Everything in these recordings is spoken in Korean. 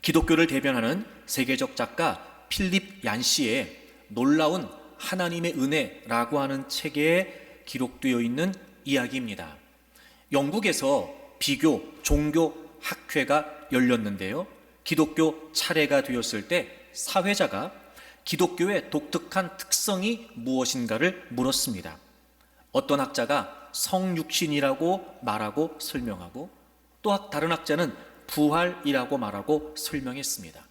기독교를 대변하는 세계적 작가 필립 얀시의 놀라운 하나님의 은혜라고 하는 책에 기록되어 있는 이야기입니다. 영국에서 비교 종교 학회가 열렸는데요, 기독교 차례가 되었을 때 사회자가 기독교의 독특한 특성이 무엇인가를 물었습니다. 어떤 학자가 성육신이라고 말하고 설명하고, 또 다른 학자는 부활이라고 말하고 설명했습니다.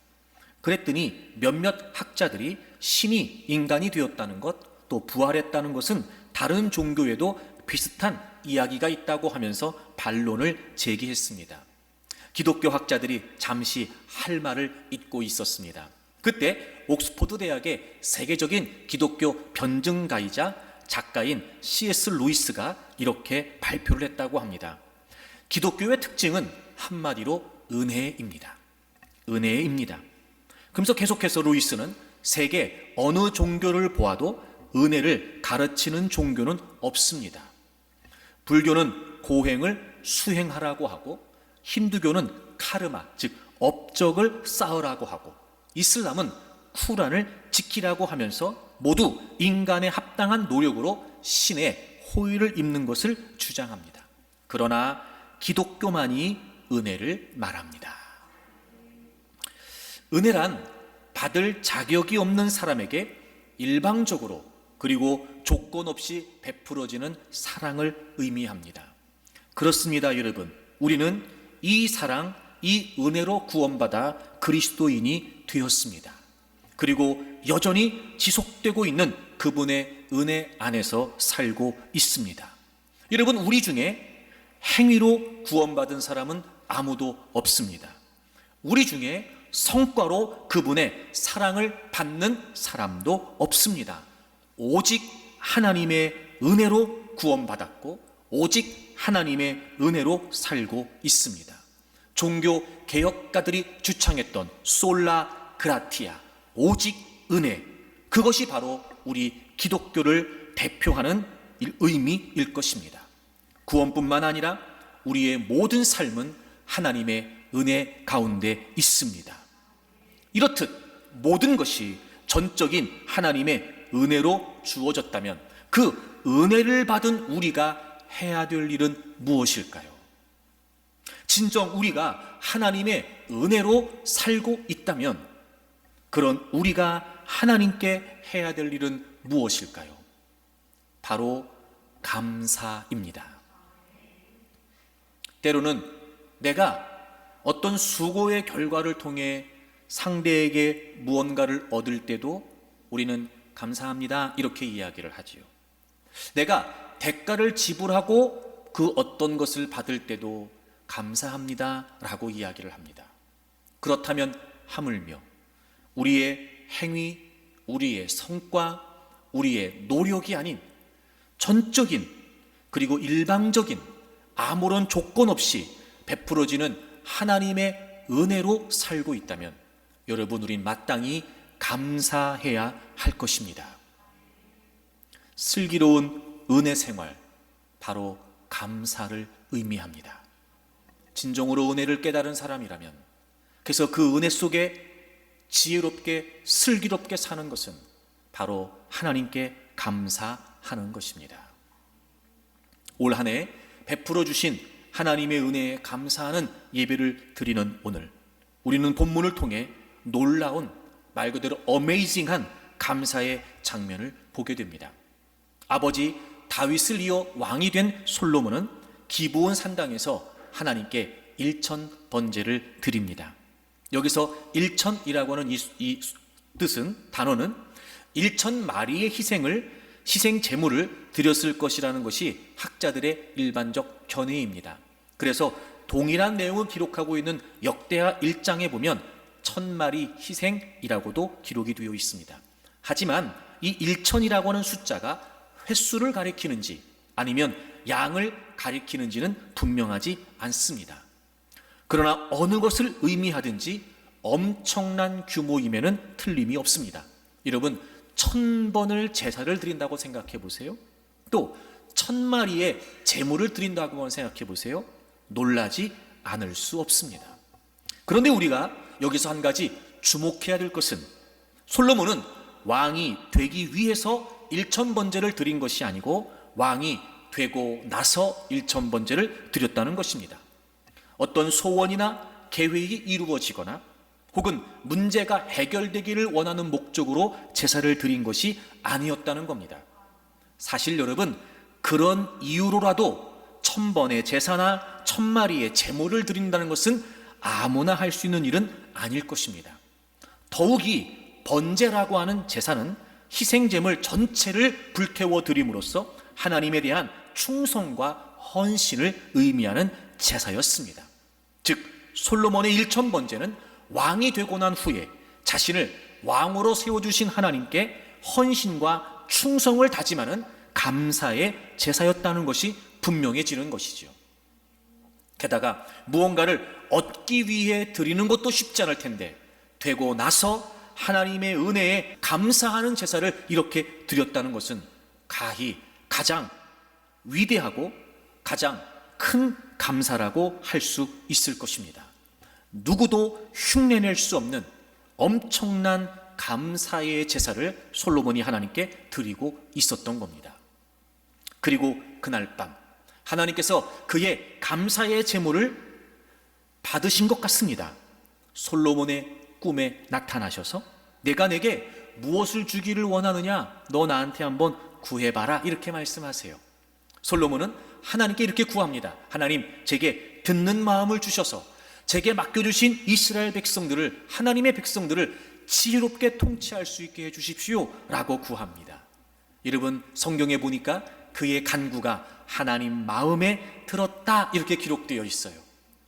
그랬더니 몇몇 학자들이 신이 인간이 되었다는 것, 또 부활했다는 것은 다른 종교에도 비슷한 이야기가 있다고 하면서 반론을 제기했습니다. 기독교 학자들이 잠시 할 말을 잇고 있었습니다. 그때 옥스퍼드 대학의 세계적인 기독교 변증가이자 작가인 C.S. 루이스가 이렇게 발표를 했다고 합니다. 기독교의 특징은 한마디로 은혜입니다. 은혜입니다. 그러면서 계속해서 루이스는 세계 어느 종교를 보아도 은혜를 가르치는 종교는 없습니다. 불교는 고행을 수행하라고 하고, 힌두교는 카르마, 즉 업적을 쌓으라고 하고, 이슬람은 쿠란을 지키라고 하면서 모두 인간의 합당한 노력으로 신의 호의를 입는 것을 주장합니다. 그러나 기독교만이 은혜를 말합니다. 은혜란 받을 자격이 없는 사람에게 일방적으로 그리고 조건 없이 베풀어지는 사랑을 의미합니다. 그렇습니다, 여러분. 우리는 이 사랑, 이 은혜로 구원받아 그리스도인이 되었습니다. 그리고 여전히 지속되고 있는 그분의 은혜 안에서 살고 있습니다. 여러분, 우리 중에 행위로 구원받은 사람은 아무도 없습니다. 우리 중에 성과로 그분의 사랑을 받는 사람도 없습니다. 오직 하나님의 은혜로 구원받았고, 오직 하나님의 은혜로 살고 있습니다. 종교 개혁가들이 주창했던 솔라 그라티아, 오직 은혜, 그것이 바로 우리 기독교를 대표하는 의미일 것입니다. 구원뿐만 아니라 우리의 모든 삶은 하나님의 은혜 가운데 있습니다. 이렇듯 모든 것이 전적인 하나님의 은혜로 주어졌다면 그 은혜를 받은 우리가 해야 될 일은 무엇일까요? 진정 우리가 하나님의 은혜로 살고 있다면 그런 우리가 하나님께 해야 될 일은 무엇일까요? 바로 감사입니다. 때로는 내가 어떤 수고의 결과를 통해 상대에게 무언가를 얻을 때도 우리는 감사합니다 이렇게 이야기를 하지요. 내가 대가를 지불하고 그 어떤 것을 받을 때도 감사합니다 라고 이야기를 합니다. 그렇다면 하물며 우리의 행위, 우리의 성과, 우리의 노력이 아닌 전적인 그리고 일방적인 아무런 조건 없이 베풀어지는 하나님의 은혜로 살고 있다면 여러분, 우린 마땅히 감사해야 할 것입니다. 슬기로운 은혜 생활, 바로 감사를 의미합니다. 진정으로 은혜를 깨달은 사람이라면, 그래서 그 은혜 속에 지혜롭게 슬기롭게 사는 것은 바로 하나님께 감사하는 것입니다. 올 한 해 베풀어 주신 하나님의 은혜에 감사하는 예배를 드리는 오늘, 우리는 본문을 통해 놀라운, 말 그대로 어메이징한 감사의 장면을 보게 됩니다. 아버지 다윗을 이어 왕이 된 솔로몬은 기브온 산당에서 하나님께 일천 번제를 드립니다. 여기서 일천이라고 하는 이 뜻은, 단어는 일천 마리의 희생 제물을 드렸을 것이라는 것이 학자들의 일반적 견해입니다. 그래서 동일한 내용을 기록하고 있는 역대하 1장에 보면 1000마리 희생이라고도 기록이 되어 있습니다. 하지만 이 1000이라고 하는 숫자가 횟수를 가리키는지 아니면 양을 가리키는지는 분명하지 않습니다. 그러나 어느 것을 의미하든지 엄청난 규모임에는 틀림이 없습니다. 여러분, 1000번을 제사를 드린다고 생각해 보세요. 또 1000마리의 제물을 드린다고 생각해 보세요. 놀라지 않을 수 없습니다. 그런데 우리가 여기서 한 가지 주목해야 될 것은 솔로몬은 왕이 되기 위해서 일천번제를 드린 것이 아니고 왕이 되고 나서 일천번제를 드렸다는 것입니다. 어떤 소원이나 계획이 이루어지거나 혹은 문제가 해결되기를 원하는 목적으로 제사를 드린 것이 아니었다는 겁니다. 사실 여러분, 그런 이유로라도 1000번의 제사나 1000마리의 제물을 드린다는 것은 아무나 할 수 있는 일은 아닐 것입니다. 더욱이 번제라고 하는 제사는 희생제물 전체를 불태워 드림으로써 하나님에 대한 충성과 헌신을 의미하는 제사였습니다. 즉 솔로몬의 1000번제는 왕이 되고 난 후에 자신을 왕으로 세워주신 하나님께 헌신과 충성을 다짐하는 감사의 제사였다는 것이 분명해지는 것이죠. 게다가 무언가를 얻기 위해 드리는 것도 쉽지 않을 텐데 되고 나서 하나님의 은혜에 감사하는 제사를 이렇게 드렸다는 것은 가히 가장 위대하고 가장 큰 감사라고 할 수 있을 것입니다. 누구도 흉내낼 수 없는 엄청난 감사의 제사를 솔로몬이 하나님께 드리고 있었던 겁니다. 그리고 그날 밤 하나님께서 그의 감사의 제물을 받으신 것 같습니다. 솔로몬의 꿈에 나타나셔서 내가 내게 무엇을 주기를 원하느냐, 너 나한테 한번 구해봐라, 이렇게 말씀하세요. 솔로몬은 하나님께 이렇게 구합니다. 하나님, 제게 듣는 마음을 주셔서 제게 맡겨주신 이스라엘 백성들을, 하나님의 백성들을 지혜롭게 통치할 수 있게 해주십시오 라고 구합니다. 여러분, 성경에 보니까 그의 간구가 하나님 마음에 들었다 이렇게 기록되어 있어요.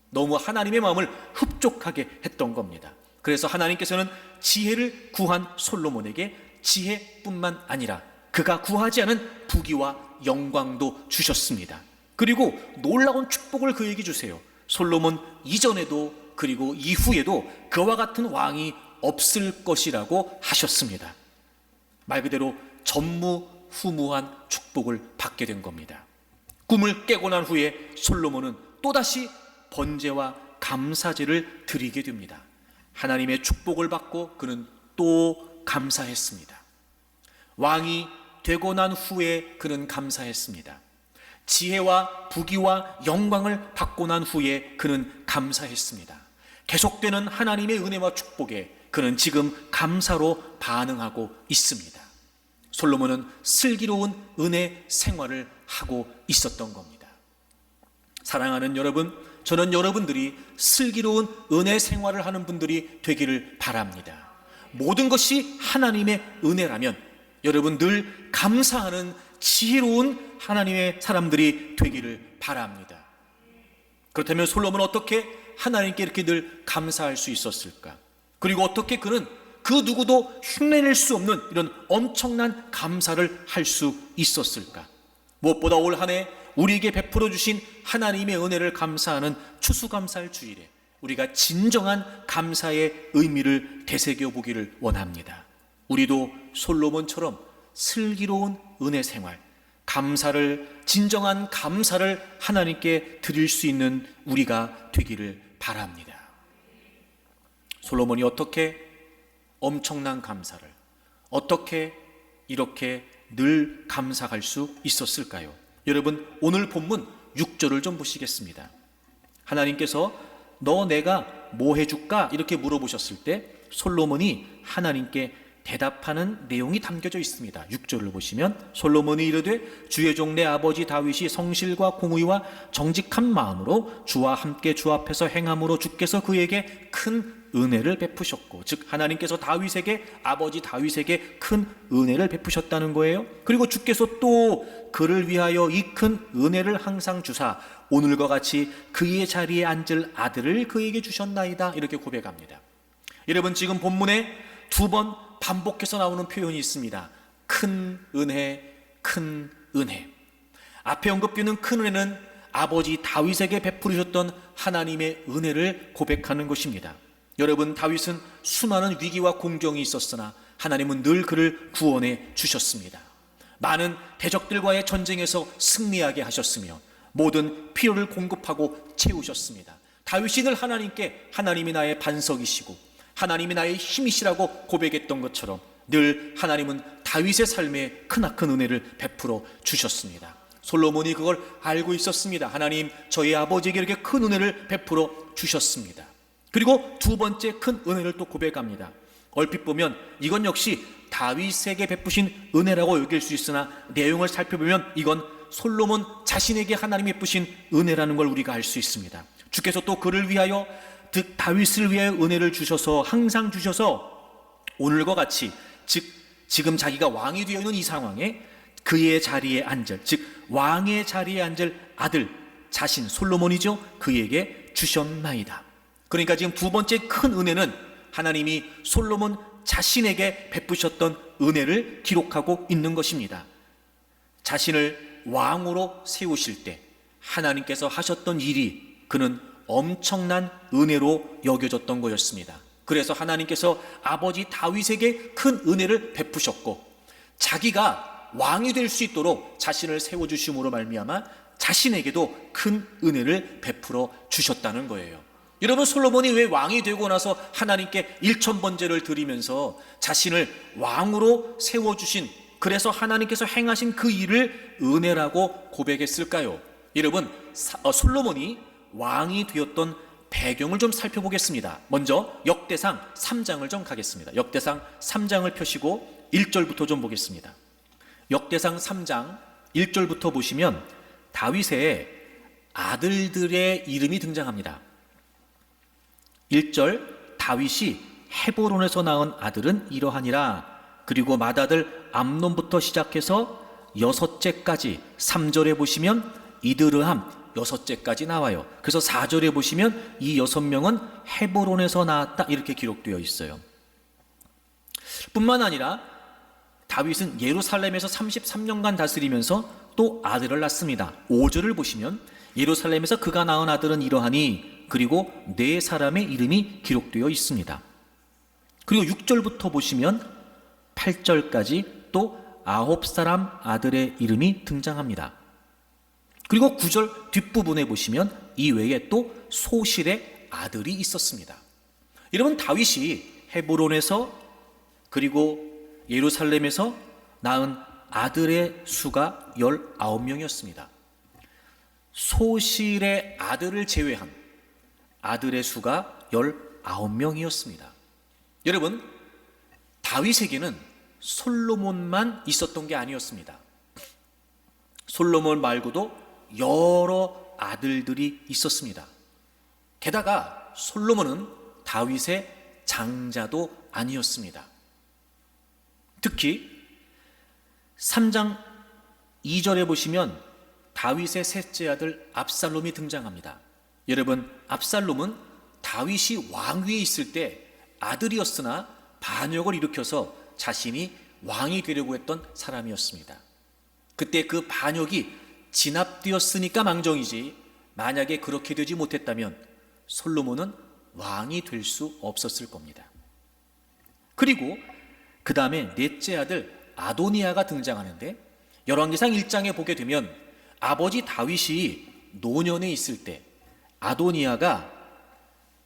너무 하나님의 마음을 흡족하게 했던 겁니다. 그래서 하나님께서는 지혜를 구한 솔로몬에게 지혜뿐만 아니라 그가 구하지 않은 부귀와 영광도 주셨습니다. 그리고 놀라운 축복을 그에게 주세요. 솔로몬 이전에도 그리고 이후에도 그와 같은 왕이 없을 것이라고 하셨습니다. 말 그대로 전무후무한 축복을 받게 된 겁니다. 꿈을 깨고 난 후에 솔로몬은 또다시 번제와 감사제를 드리게 됩니다. 하나님의 축복을 받고 그는 또 감사했습니다. 왕이 되고 난 후에 그는 감사했습니다. 지혜와 부귀와 영광을 받고 난 후에 그는 감사했습니다. 계속되는 하나님의 은혜와 축복에 그는 지금 감사로 반응하고 있습니다. 솔로몬은 슬기로운 은혜 생활을 하고 있었던 겁니다. 사랑하는 여러분, 저는 여러분들이 슬기로운 은혜 생활을 하는 분들이 되기를 바랍니다. 모든 것이 하나님의 은혜라면 여러분 늘 감사하는 지혜로운 하나님의 사람들이 되기를 바랍니다. 그렇다면 솔로몬은 어떻게 하나님께 이렇게 늘 감사할 수 있었을까? 그리고 어떻게 그는 그 누구도 흉내낼 수 없는 이런 엄청난 감사를 할 수 있었을까? 무엇보다 올 한 해 우리에게 베풀어 주신 하나님의 은혜를 감사하는 추수감사할 주일에 우리가 진정한 감사의 의미를 되새겨 보기를 원합니다. 우리도 솔로몬처럼 슬기로운 은혜 생활, 감사를, 진정한 감사를 하나님께 드릴 수 있는 우리가 되기를 바랍니다. 솔로몬이 어떻게 엄청난 감사를, 어떻게 이렇게 늘 감사할 수 있었을까요? 여러분, 오늘 본문 6절을 좀 보시겠습니다. 하나님께서 너 내가 뭐 해줄까? 이렇게 물어보셨을 때 솔로몬이 하나님께 대답하는 내용이 담겨져 있습니다. 6절을 보시면 솔로몬이 이르되 주의 종 내 아버지 다윗이 성실과 공의와 정직한 마음으로 주와 함께 주 앞에서 행함으로 주께서 그에게 큰 은혜를 베푸셨고, 즉 하나님께서 다윗에게, 아버지 다윗에게 큰 은혜를 베푸셨다는 거예요. 그리고 주께서 또 그를 위하여 이 큰 은혜를 항상 주사 오늘과 같이 그의 자리에 앉을 아들을 그에게 주셨나이다, 이렇게 고백합니다. 여러분, 지금 본문에 2번 반복해서 나오는 표현이 있습니다. 큰 은혜, 큰 은혜. 앞에 언급되는 큰 은혜는 아버지 다윗에게 베푸셨던 하나님의 은혜를 고백하는 것입니다. 여러분, 다윗은 수많은 위기와 공경이 있었으나 하나님은 늘 그를 구원해 주셨습니다. 많은 대적들과의 전쟁에서 승리하게 하셨으며 모든 필요를 공급하고 채우셨습니다. 다윗이 늘 하나님께 하나님이 나의 반석이시고 하나님이 나의 힘이시라고 고백했던 것처럼 늘 하나님은 다윗의 삶에 크나큰 은혜를 베풀어 주셨습니다. 솔로몬이 그걸 알고 있었습니다. 하나님, 저희 아버지에게 이렇게 큰 은혜를 베풀어 주셨습니다. 그리고 두 번째 큰 은혜를 또 고백합니다. 얼핏 보면 이건 역시 다윗에게 베푸신 은혜라고 여길 수 있으나 내용을 살펴보면 이건 솔로몬 자신에게 하나님이 베푸신 은혜라는 걸 우리가 알 수 있습니다. 주께서 또 그를 위하여, 즉 다윗을 위하여 은혜를 주셔서 항상 주셔서 오늘과 같이, 즉 지금 자기가 왕이 되어 있는 이 상황에 그의 자리에 앉을, 즉 왕의 자리에 앉을 아들 자신 솔로몬이죠, 그에게 주셨나이다. 그러니까 지금 두 번째 큰 은혜는 하나님이 솔로몬 자신에게 베푸셨던 은혜를 기록하고 있는 것입니다. 자신을 왕으로 세우실 때 하나님께서 하셨던 일이 그는 엄청난 은혜로 여겨졌던 것이었습니다. 그래서 하나님께서 아버지 다윗에게 큰 은혜를 베푸셨고 자기가 왕이 될 수 있도록 자신을 세워주심으로 말미암아 자신에게도 큰 은혜를 베풀어 주셨다는 거예요. 여러분, 솔로몬이 왜 왕이 되고 나서 하나님께 일천번제를 드리면서 자신을 왕으로 세워주신, 그래서 하나님께서 행하신 그 일을 은혜라고 고백했을까요? 여러분, 솔로몬이 왕이 되었던 배경을 좀 살펴보겠습니다. 먼저 역대상 3장을 좀 가겠습니다. 역대상 3장을 펴시고 1절부터 좀 보겠습니다. 역대상 3장 1절부터 보시면 다윗의 아들들의 이름이 등장합니다. 1절, 다윗이 헤브론에서 낳은 아들은 이러하니라. 그리고 맏아들 암논부터 시작해서 여섯째까지, 3절에 보시면 이드르함 여섯째까지 나와요. 그래서 4절에 보시면 이 6명은 헤브론에서 나왔다 이렇게 기록되어 있어요. 뿐만 아니라 다윗은 예루살렘에서 33년간 다스리면서 또 아들을 낳습니다. 5절을 보시면 예루살렘에서 그가 낳은 아들은 이러하니, 그리고 4사람의 이름이 기록되어 있습니다. 그리고 6절부터 보시면 8절까지 또 9사람 아들의 이름이 등장합니다. 그리고 9절 뒷부분에 보시면 이 외에 또 소실의 아들이 있었습니다. 여러분, 다윗이 헤브론에서 그리고 예루살렘에서 낳은 아들의 수가 19명이었습니다. 소실의 아들을 제외한 아들의 수가 19명이었습니다. 여러분, 다윗에게는 솔로몬만 있었던 게 아니었습니다. 솔로몬 말고도 여러 아들들이 있었습니다. 게다가 솔로몬은 다윗의 장자도 아니었습니다. 특히 3장 2절에 보시면 다윗의 셋째 아들 압살롬이 등장합니다. 여러분, 압살롬은 다윗이 왕위에 있을 때 아들이었으나 반역을 일으켜서 자신이 왕이 되려고 했던 사람이었습니다. 그때 그 반역이 진압되었으니까 망정이지, 만약에 그렇게 되지 못했다면 솔로몬은 왕이 될 수 없었을 겁니다. 그리고 그 다음에 넷째 아들 아도니아가 등장하는데, 열왕기상 1장에 보게 되면 아버지 다윗이 노년에 있을 때 아도니아가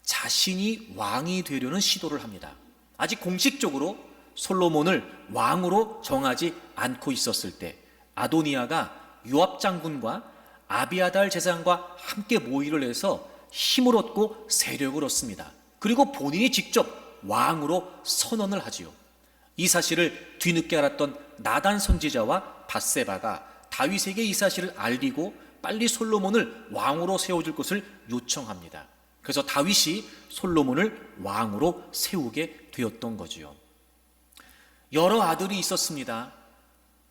자신이 왕이 되려는 시도를 합니다. 아직 공식적으로 솔로몬을 왕으로 정하지 않고 있었을 때 아도니아가 요압 장군과 아비아달 제사장과 함께 모의를 해서 힘을 얻고 세력을 얻습니다. 그리고 본인이 직접 왕으로 선언을 하지요. 이 사실을 뒤늦게 알았던 나단 선지자와 밧세바가 다윗에게 이 사실을 알리고 빨리 솔로몬을 왕으로 세워줄 것을 요청합니다. 그래서 다윗이 솔로몬을 왕으로 세우게 되었던 거지요. 여러 아들이 있었습니다.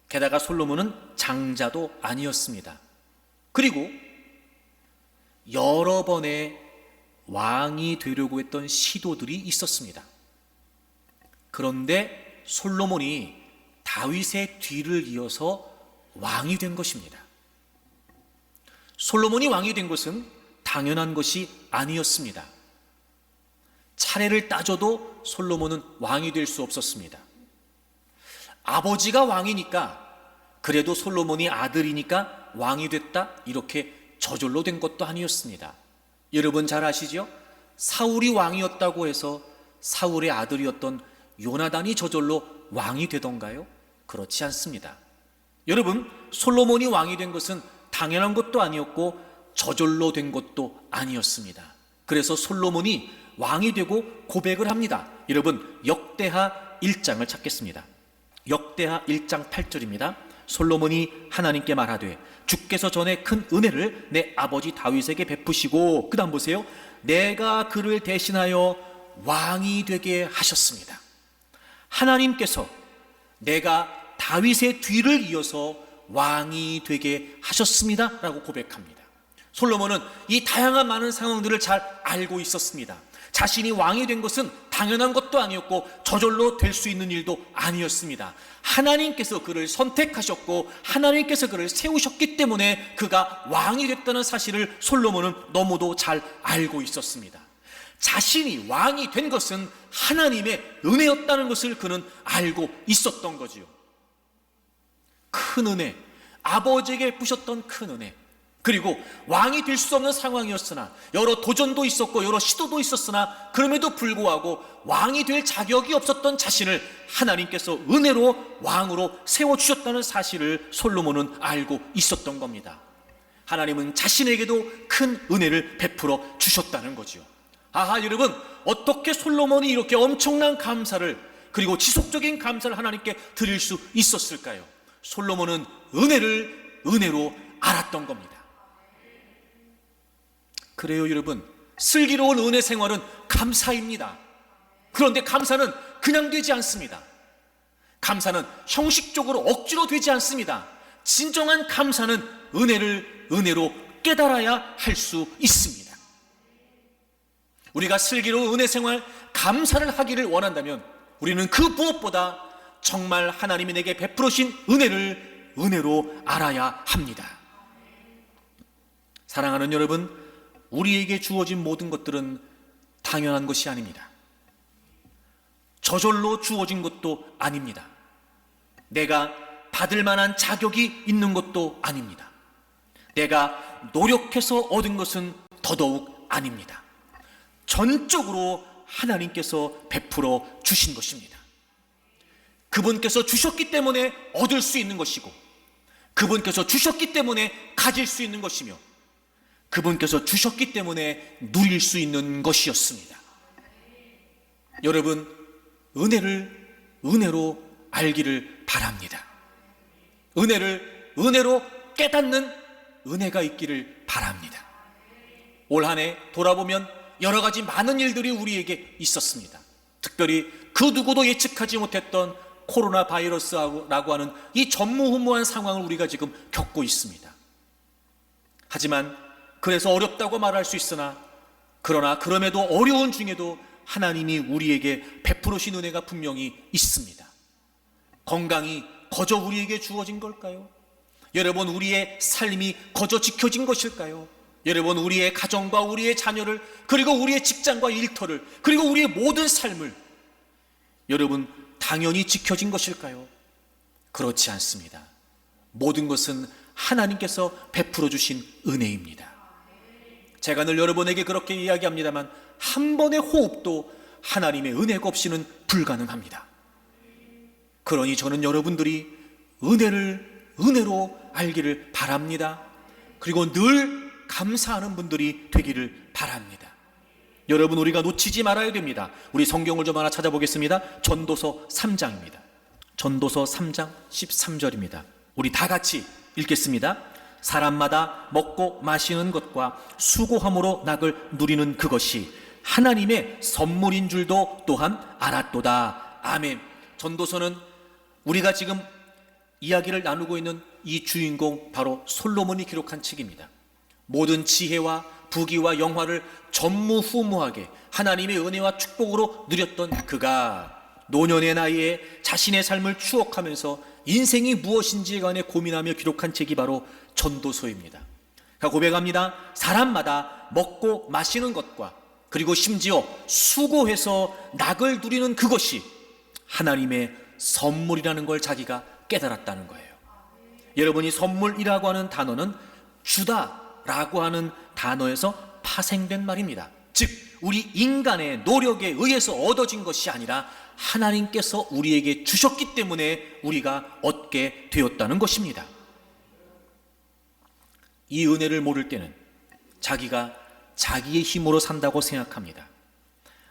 게다가 솔로몬은 장자도 아니었습니다. 그리고 여러 번의 왕이 되려고 했던 시도들이 있었습니다. 그런데 솔로몬이 다윗의 뒤를 이어서 왕이 된 것입니다. 솔로몬이 왕이 된 것은 당연한 것이 아니었습니다. 차례를 따져도 솔로몬은 왕이 될 수 없었습니다. 아버지가 왕이니까, 그래도 솔로몬이 아들이니까 왕이 됐다, 이렇게 저절로 된 것도 아니었습니다. 여러분 잘 아시죠? 사울이 왕이었다고 해서 사울의 아들이었던 요나단이 저절로 왕이 되던가요? 그렇지 않습니다. 여러분, 솔로몬이 왕이 된 것은 당연한 것도 아니었고 저절로 된 것도 아니었습니다. 그래서 솔로몬이 왕이 되고 고백을 합니다. 여러분, 역대하 1장을 찾겠습니다. 역대하 1장 8절입니다. 솔로몬이 하나님께 말하되 주께서 전에 큰 은혜를 내 아버지 다윗에게 베푸시고, 그 다음 보세요. 내가 그를 대신하여 왕이 되게 하셨습니다. 하나님께서 내가 다윗의 뒤를 이어서 왕이 되게 하셨습니다 라고 고백합니다. 솔로몬은 이 다양한 많은 상황들을 잘 알고 있었습니다. 자신이 왕이 된 것은 당연한 것도 아니었고 저절로 될 수 있는 일도 아니었습니다. 하나님께서 그를 선택하셨고 하나님께서 그를 세우셨기 때문에 그가 왕이 됐다는 사실을 솔로몬은 너무도 잘 알고 있었습니다. 자신이 왕이 된 것은 하나님의 은혜였다는 것을 그는 알고 있었던 거지요. 큰 은혜, 아버지에게 베푸셨던 큰 은혜, 그리고 왕이 될 수 없는 상황이었으나 여러 도전도 있었고 여러 시도도 있었으나 그럼에도 불구하고 왕이 될 자격이 없었던 자신을 하나님께서 은혜로 왕으로 세워주셨다는 사실을 솔로몬은 알고 있었던 겁니다. 하나님은 자신에게도 큰 은혜를 베풀어 주셨다는 거죠. 아하, 여러분, 어떻게 솔로몬이 이렇게 엄청난 감사를, 그리고 지속적인 감사를 하나님께 드릴 수 있었을까요? 솔로몬은 은혜를 은혜로 알았던 겁니다. 그래요, 여러분, 슬기로운 은혜 생활은 감사입니다. 그런데 감사는 그냥 되지 않습니다. 감사는 형식적으로 억지로 되지 않습니다. 진정한 감사는 은혜를 은혜로 깨달아야 할 수 있습니다. 우리가 슬기로운 은혜 생활, 감사를 하기를 원한다면 우리는 그 무엇보다 정말 하나님이 내게 베풀으신 은혜를 은혜로 알아야 합니다. 사랑하는 여러분, 우리에게 주어진 모든 것들은 당연한 것이 아닙니다. 저절로 주어진 것도 아닙니다. 내가 받을 만한 자격이 있는 것도 아닙니다. 내가 노력해서 얻은 것은 더더욱 아닙니다. 전적으로 하나님께서 베풀어 주신 것입니다. 그분께서 주셨기 때문에 얻을 수 있는 것이고, 그분께서 주셨기 때문에 가질 수 있는 것이며, 그분께서 주셨기 때문에 누릴 수 있는 것이었습니다. 여러분, 은혜를 은혜로 알기를 바랍니다. 은혜를 은혜로 깨닫는 은혜가 있기를 바랍니다. 올 한 해 돌아보면 여러 가지 많은 일들이 우리에게 있었습니다. 특별히 그 누구도 예측하지 못했던 코로나 바이러스라고 하는 이 전무후무한 상황을 우리가 지금 겪고 있습니다. 하지만 그래서 어렵다고 말할 수 있으나, 그러나 그럼에도 어려운 중에도 하나님이 우리에게 베풀으신 은혜가 분명히 있습니다. 건강이 거저 우리에게 주어진 걸까요? 여러분, 우리의 삶이 거저 지켜진 것일까요? 여러분, 우리의 가정과 우리의 자녀를, 그리고 우리의 직장과 일터를, 그리고 우리의 모든 삶을 여러분 당연히 지켜진 것일까요? 그렇지 않습니다. 모든 것은 하나님께서 베풀어 주신 은혜입니다. 제가 늘 여러분에게 그렇게 이야기합니다만, 한 번의 호흡도 하나님의 은혜가 없이는 불가능합니다. 그러니 저는 여러분들이 은혜를 은혜로 알기를 바랍니다. 그리고 늘 감사하는 분들이 되기를 바랍니다. 여러분, 우리가 놓치지 말아야 됩니다. 우리 성경을 좀 하나 찾아보겠습니다. 전도서 3장입니다. 전도서 3장 13절입니다. 우리 다 같이 읽겠습니다. 사람마다 먹고 마시는 것과 수고함으로 낙을 누리는 그것이 하나님의 선물인 줄도 또한 알았도다. 아멘. 전도서는 우리가 지금 이야기를 나누고 있는 이 주인공, 바로 솔로몬이 기록한 책입니다. 모든 지혜와 부귀와 영화를 전무후무하게 하나님의 은혜와 축복으로 누렸던 그가 노년의 나이에 자신의 삶을 추억하면서 인생이 무엇인지에 관해 고민하며 기록한 책이 바로 전도서입니다. 그가 고백합니다. 사람마다 먹고 마시는 것과, 그리고 심지어 수고해서 낙을 누리는 그것이 하나님의 선물이라는 걸 자기가 깨달았다는 거예요. 여러분이 선물이라고 하는 단어는 주다라고 하는 단어에서 파생된 말입니다. 즉 우리 인간의 노력에 의해서 얻어진 것이 아니라 하나님께서 우리에게 주셨기 때문에 우리가 얻게 되었다는 것입니다. 이 은혜를 모를 때는 자기가 자기의 힘으로 산다고 생각합니다.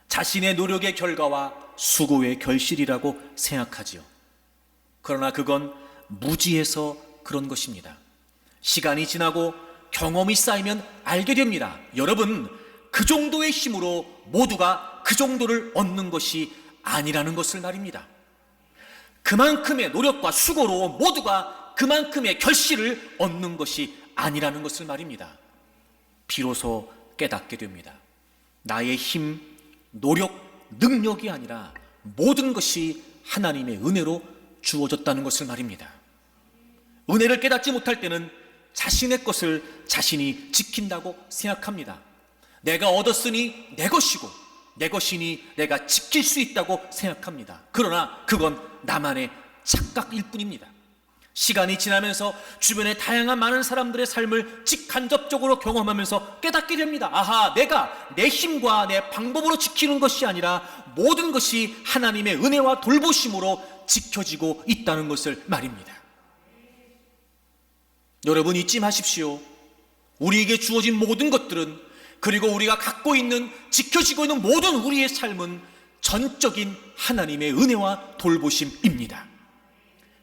자신의 노력의 결과와 수고의 결실이라고 생각하지요. 그러나 그건 무지해서 그런 것입니다. 시간이 지나고 경험이 쌓이면 알게 됩니다. 여러분, 그 정도의 힘으로 모두가 그 정도를 얻는 것이 아니라는 것을 말입니다. 그만큼의 노력과 수고로 모두가 그만큼의 결실을 얻는 것이 아니라는 것을 말입니다. 비로소 깨닫게 됩니다. 나의 힘, 노력, 능력이 아니라 모든 것이 하나님의 은혜로 주어졌다는 것을 말입니다. 은혜를 깨닫지 못할 때는 자신의 것을 자신이 지킨다고 생각합니다. 내가 얻었으니 내 것이고 내 것이니 내가 지킬 수 있다고 생각합니다. 그러나 그건 나만의 착각일 뿐입니다. 시간이 지나면서 주변의 다양한 많은 사람들의 삶을 직간접적으로 경험하면서 깨닫게 됩니다. 아하, 내가 내 힘과 내 방법으로 지키는 것이 아니라 모든 것이 하나님의 은혜와 돌보심으로 지켜지고 있다는 것을 말입니다. 여러분, 잊지 마십시오. 우리에게 주어진 모든 것들은, 그리고 우리가 갖고 있는, 지켜지고 있는 모든 우리의 삶은 전적인 하나님의 은혜와 돌보심입니다.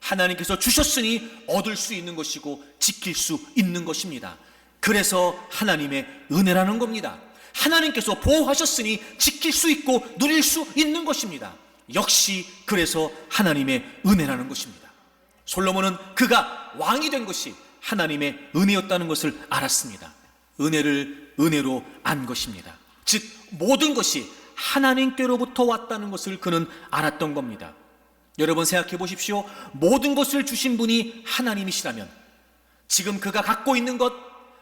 하나님께서 주셨으니 얻을 수 있는 것이고 지킬 수 있는 것입니다. 그래서 하나님의 은혜라는 겁니다. 하나님께서 보호하셨으니 지킬 수 있고 누릴 수 있는 것입니다. 역시 그래서 하나님의 은혜라는 것입니다. 솔로몬은 그가 왕이 된 것이 하나님의 은혜였다는 것을 알았습니다. 은혜를 은혜로 안 것입니다. 즉 모든 것이 하나님께로부터 왔다는 것을 그는 알았던 겁니다. 여러분, 생각해 보십시오. 모든 것을 주신 분이 하나님이시라면 지금 그가 갖고 있는 것,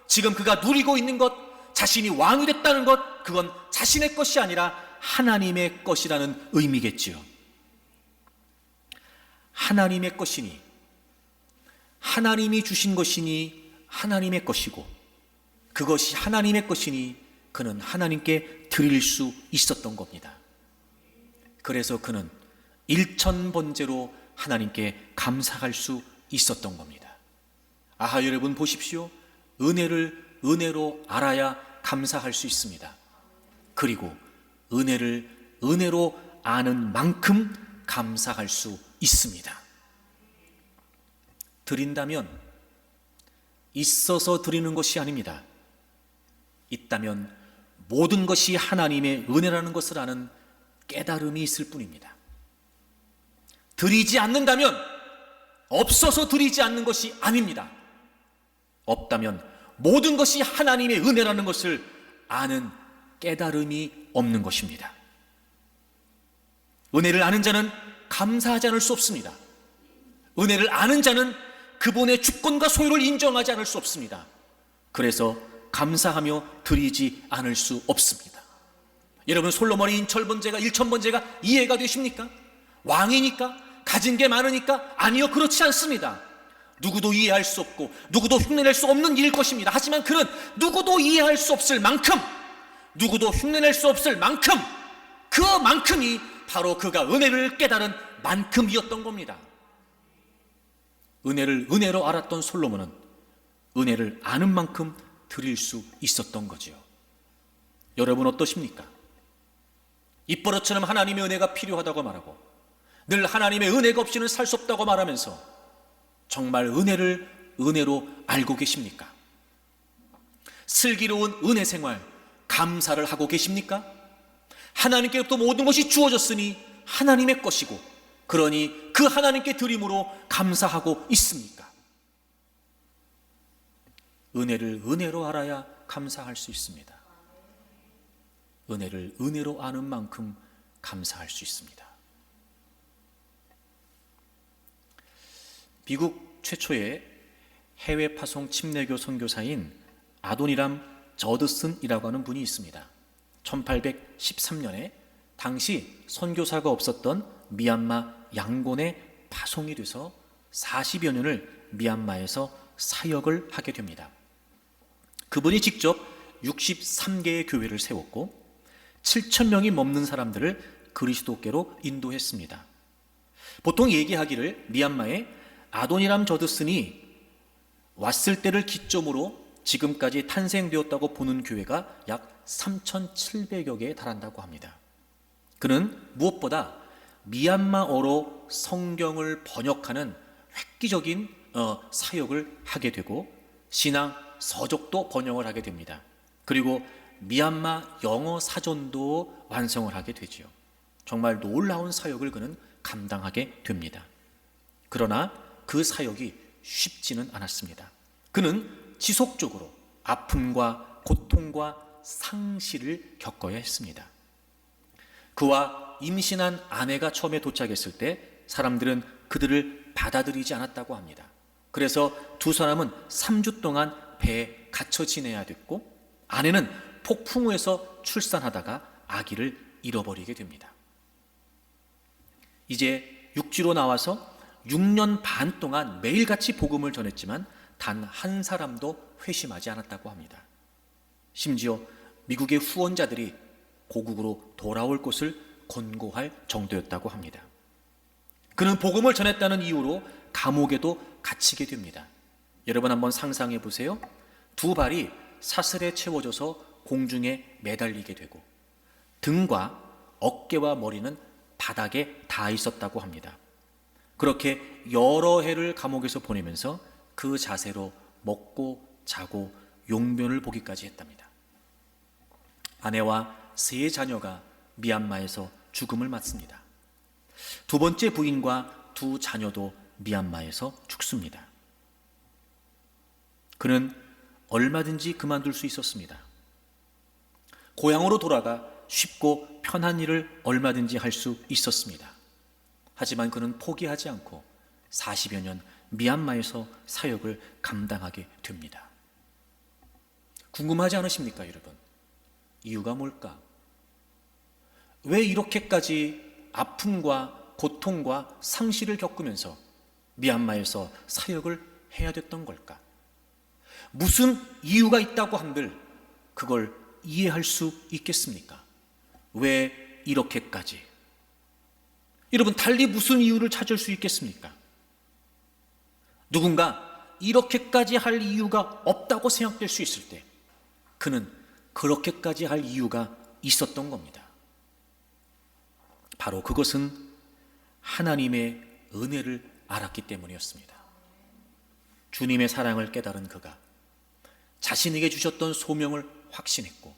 지금 그가 누리고 있는 것, 자신이 왕이 됐다는 것, 그건 자신의 것이 아니라 하나님의 것이라는 의미겠지요. 하나님의 것이니, 하나님이 주신 것이니 하나님의 것이고, 그것이 하나님의 것이니 그는 하나님께 드릴 수 있었던 겁니다. 그래서 그는 일천번제로 하나님께 감사할 수 있었던 겁니다. 아하, 여러분 보십시오. 은혜를 은혜로 알아야 감사할 수 있습니다. 그리고 은혜를 은혜로 아는 만큼 감사할 수 있습니다. 드린다면 있어서 드리는 것이 아닙니다. 있다면 모든 것이 하나님의 은혜라는 것을 아는 깨달음이 있을 뿐입니다. 드리지 않는다면 없어서 드리지 않는 것이 아닙니다. 없다면 모든 것이 하나님의 은혜라는 것을 아는 깨달음이 없는 것입니다. 은혜를 아는 자는 감사하지 않을 수 없습니다. 은혜를 아는 자는 그분의 주권과 소유를 인정하지 않을 수 없습니다. 그래서 감사하며 드리지 않을 수 없습니다. 여러분, 솔로몬의 인천번제가 일천번제가 이해가 되십니까? 왕이니까? 가진 게 많으니까? 아니요, 그렇지 않습니다. 누구도 이해할 수 없고 누구도 흉내낼 수 없는 일일 것입니다. 하지만 그는 누구도 이해할 수 없을 만큼, 누구도 흉내낼 수 없을 만큼, 그만큼이 바로 그가 은혜를 깨달은 만큼이었던 겁니다. 은혜를 은혜로 알았던 솔로몬은 은혜를 아는 만큼 드릴 수 있었던 거지요. 여러분 어떠십니까? 입버릇처럼 하나님의 은혜가 필요하다고 말하고 늘 하나님의 은혜가 없이는 살 수 없다고 말하면서 정말 은혜를 은혜로 알고 계십니까? 슬기로운 은혜 생활, 감사를 하고 계십니까? 하나님께로부터 모든 것이 주어졌으니 하나님의 것이고, 그러니 그 하나님께 드림으로 감사하고 있습니까? 은혜를 은혜로 알아야 감사할 수 있습니다. 은혜를 은혜로 아는 만큼 감사할 수 있습니다. 미국 최초의 해외 파송 침례교 선교사인 아도니람 저드슨이라고 하는 분이 있습니다. 1813년에 당시 선교사가 없었던 미얀마 양곤에 파송이 돼서 40여 년을 미얀마에서 사역을 하게 됩니다. 그분이 직접 63개의 교회를 세웠고 7천 명이 넘는 사람들을 그리스도께로 인도했습니다. 보통 얘기하기를 미얀마에 아도니람 저드슨이 왔을 때를 기점으로 지금까지 탄생되었다고 보는 교회가 약 3,700여 개에 달한다고 합니다. 그는 무엇보다 미얀마어로 성경을 번역하는 획기적인 사역을 하게 되고 신앙 서적도 번역을 하게 됩니다. 그리고 미얀마 영어 사전도 완성을 하게 되지요. 정말 놀라운 사역을 그는 감당하게 됩니다. 그러나 그 사역이 쉽지는 않았습니다. 그는 지속적으로 아픔과 고통과 상실을 겪어야 했습니다. 그와 임신한 아내가 처음에 도착했을 때 사람들은 그들을 받아들이지 않았다고 합니다. 그래서 두 사람은 3주 동안 배에 갇혀 지내야 됐고 아내는 폭풍우에서 출산하다가 아기를 잃어버리게 됩니다. 이제 육지로 나와서 6년 반 동안 매일같이 복음을 전했지만 단 한 사람도 회심하지 않았다고 합니다. 심지어 미국의 후원자들이 고국으로 돌아올 것을 권고할 정도였다고 합니다. 그는 복음을 전했다는 이유로 감옥에도 갇히게 됩니다. 여러분 한번 상상해 보세요. 두 발이 사슬에 채워져서 공중에 매달리게 되고 등과 어깨와 머리는 바닥에 닿아 있었다고 합니다. 그렇게 여러 해를 감옥에서 보내면서 그 자세로 먹고 자고 용변을 보기까지 했답니다. 아내와 세 자녀가 미얀마에서 죽음을 맞습니다. 두 번째 부인과 두 자녀도 미얀마에서 죽습니다. 그는 얼마든지 그만둘 수 있었습니다. 고향으로 돌아가 쉽고 편한 일을 얼마든지 할 수 있었습니다. 하지만 그는 포기하지 않고 40여 년 미얀마에서 사역을 감당하게 됩니다. 궁금하지 않으십니까, 여러분? 이유가 뭘까? 왜 이렇게까지 아픔과 고통과 상실을 겪으면서 미얀마에서 사역을 해야 됐던 걸까? 무슨 이유가 있다고 한들 그걸 이해할 수 있겠습니까? 왜 이렇게까지? 여러분, 달리 무슨 이유를 찾을 수 있겠습니까? 누군가 이렇게까지 할 이유가 없다고 생각될 수 있을 때 그는 그렇게까지 할 이유가 있었던 겁니다. 바로 그것은 하나님의 은혜를 알았기 때문이었습니다. 주님의 사랑을 깨달은 그가 자신에게 주셨던 소명을 확신했고